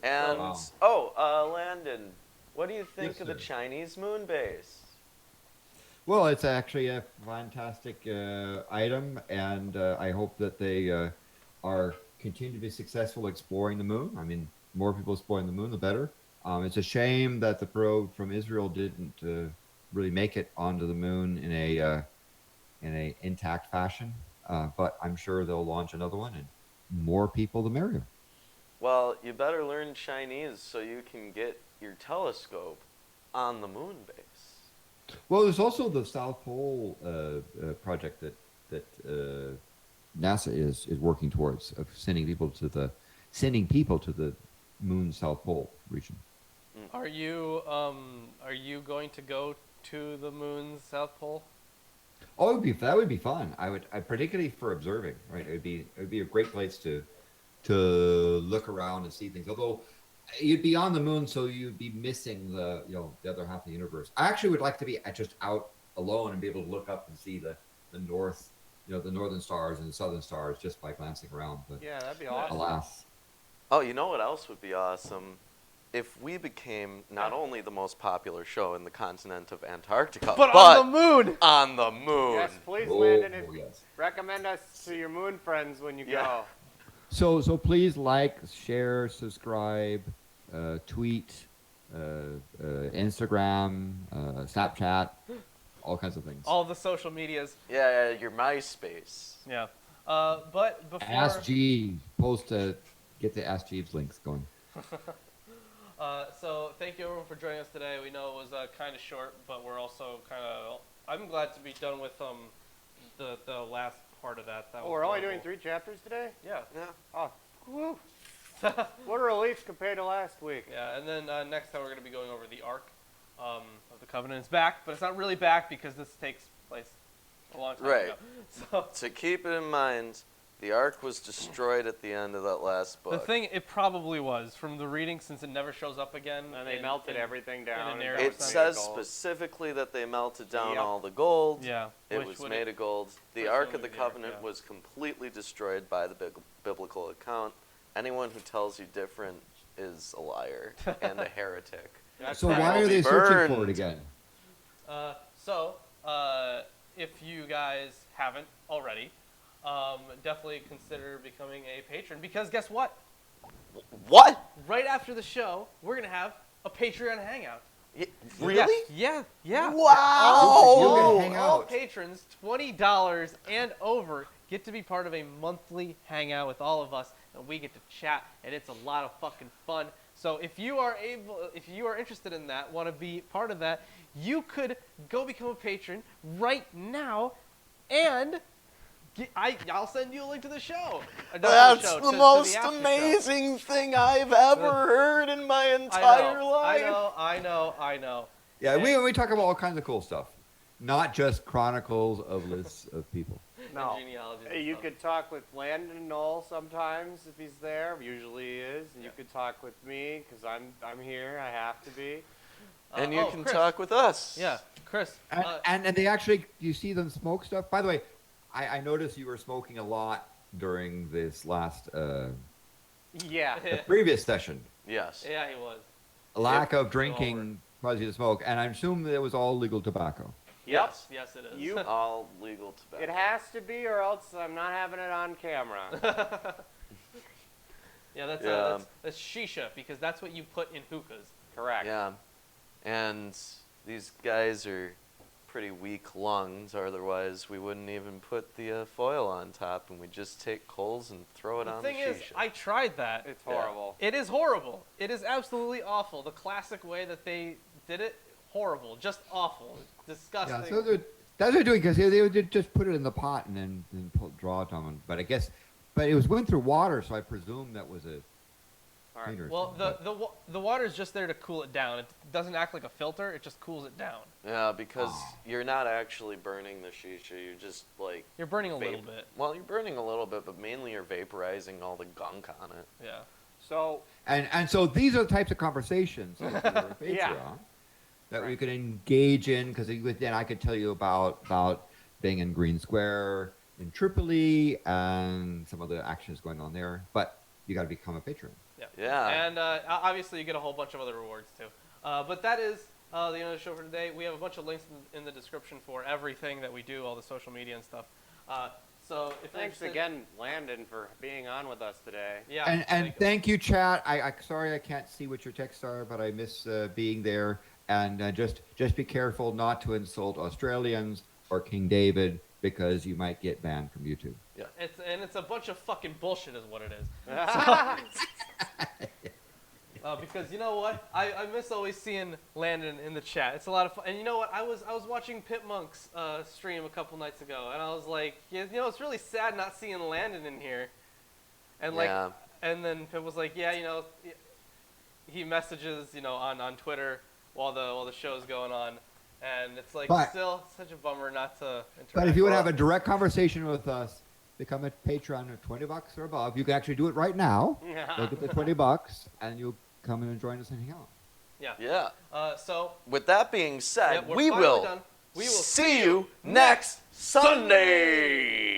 And Wow. Landon, what do you think Yes, of the sir. Chinese moon base? Well, it's actually a fantastic item, and I hope that they are continue to be successful exploring the moon. I mean, more people exploring the moon, the better. It's a shame that the probe from Israel didn't really make it onto the moon in a intact fashion, but I'm sure they'll launch another one, and more people the merrier. Well, you better learn Chinese so you can get your telescope on the moon base. Well, there's also the South Pole project that NASA is working towards, of sending people to the moon's South Pole region. Are you going to go to the moon's south pole? Oh, that would be fun. I particularly for observing, right? It would be a great place to look around and see things. Although you'd be on the moon, so you'd be missing the other half of the universe. I actually would like to be just out alone and be able to look up and see the north, the northern stars and the southern stars just by glancing around. But Yeah, that'd be awesome. alas, Oh, you know what else would be awesome? If we became not only the most popular show in the continent of Antarctica, But on the moon. on the moon. Yes, please, oh, Landon. yes. Recommend us to your moon friends when you Yeah. go. So please like, share, subscribe, tweet, Instagram, Snapchat, all kinds of things. All the social medias. Yeah, your MySpace. Yeah. But before. Ask Jeeves. Get the Ask Jeeves links going. So thank you everyone for joining us today. We know it was kind of short, but we're also kind of. I'm glad to be done with the last part of that. Oh, we're only doing 3 chapters today? Yeah. Yeah. Oh, woo. What a relief compared to last week. Yeah, and then next time we're going to be going over the Ark of the Covenant. It's back, but it's not really back because this takes place a long time Right. ago. So So keep it in mind, the Ark was destroyed at the end of that last book. the thing, it probably was from the reading, since it never shows up again. And they melted everything down. and narrow that It was says made of gold. specifically that they melted down Yep. all the gold. Yeah. It which was would- made of gold. The Ark of the Presumably the Ark, Covenant yeah. was completely destroyed by the biblical account. Anyone who tells you different is a liar and a heretic. That's So right. why are they searching for it Burned. again? If you guys haven't already, definitely consider becoming a patron, because guess what? What? Right after the show, we're going to have a Patreon hangout. Really? Yeah. Wow! You'll get hang All out. patrons, $20 and over, get to be part of a monthly hangout with all of us, and we get to chat, and it's a lot of fucking fun. So if you are interested in that, want to be part of that, you could go become a patron right now, and I'll send you a link to the show. That's the most amazing thing I've ever heard in my entire life. I know. Yeah, we talk about all kinds of cool stuff, not just chronicles of lists of people. No. Genealogies and You stuff. could talk with Landon Noll sometimes if he's there. Usually he is. And you could talk with me because I'm here. I have to be. And you oh, can Chris. talk with us. Yeah, Chris. And they actually, you see them smoke stuff. By the way, I noticed you were smoking a lot during this last, Yeah. the previous session. Yes. Yeah, he was. A lack of over. drinking caused you to smoke, and I assume that it was all legal tobacco. Yep. Yes, it is. You- All legal tobacco. It has to be, or else I'm not having it on camera. Yeah, that's shisha, because that's what you put in hookahs. Correct. Yeah. And these guys are pretty weak lungs, otherwise we wouldn't even put the foil on top, and we just take coals and throw it The on thing the is, shisha. I tried that. It's horrible. It is horrible. It is absolutely awful. The classic way that they did it, horrible. Just awful. Disgusting. Yeah, so that's what they're doing, because they would just put it in the pot and then draw it on. But it went through water, so I presume that was a All right. cleaner. Well, but- the water is just there to cool it down. It doesn't act like a filter. It just cools it down. Yeah, because you're not actually burning the shisha. You're just like You're burning a little bit. Well, you're burning a little bit, but mainly you're vaporizing all the gunk on it. Yeah. So And so these are the types of conversations on Patreon Yeah. that we could engage in, because then I could tell you about being in Green Square in Tripoli and some of the actions going on there. But you got to become a patron. Yeah. And obviously you get a whole bunch of other rewards too. But that is the end of the show for today. We have a bunch of links in the description for everything that we do, all the social media and stuff. So if you're thanks interested- again, Landon, for being on with us today. Yeah. And thank you, chat. Sorry I can't see what your texts are, but I miss being there. And just be careful not to insult Australians or King David, because you might get banned from YouTube. Yeah. It's a bunch of fucking bullshit is what it is. Because you know what? I miss always seeing Landon in the chat. It's a lot of fun. And you know what? I was watching Pit Monk's stream a couple nights ago, and I was like, you know, it's really sad not seeing Landon in here. And like, Yeah. and then Pit was like, yeah, you know, he messages, you know, on Twitter while the show's going on, and it's like still such a bummer not to interact. But if you would have a direct conversation with us, become a patron of $20 or above. You can actually do it right now. Look at the $20, and you'll come in and join us and hang out. Yeah. Yeah. So With that being said, yeah, we're we finally will done. We will see you next Sunday.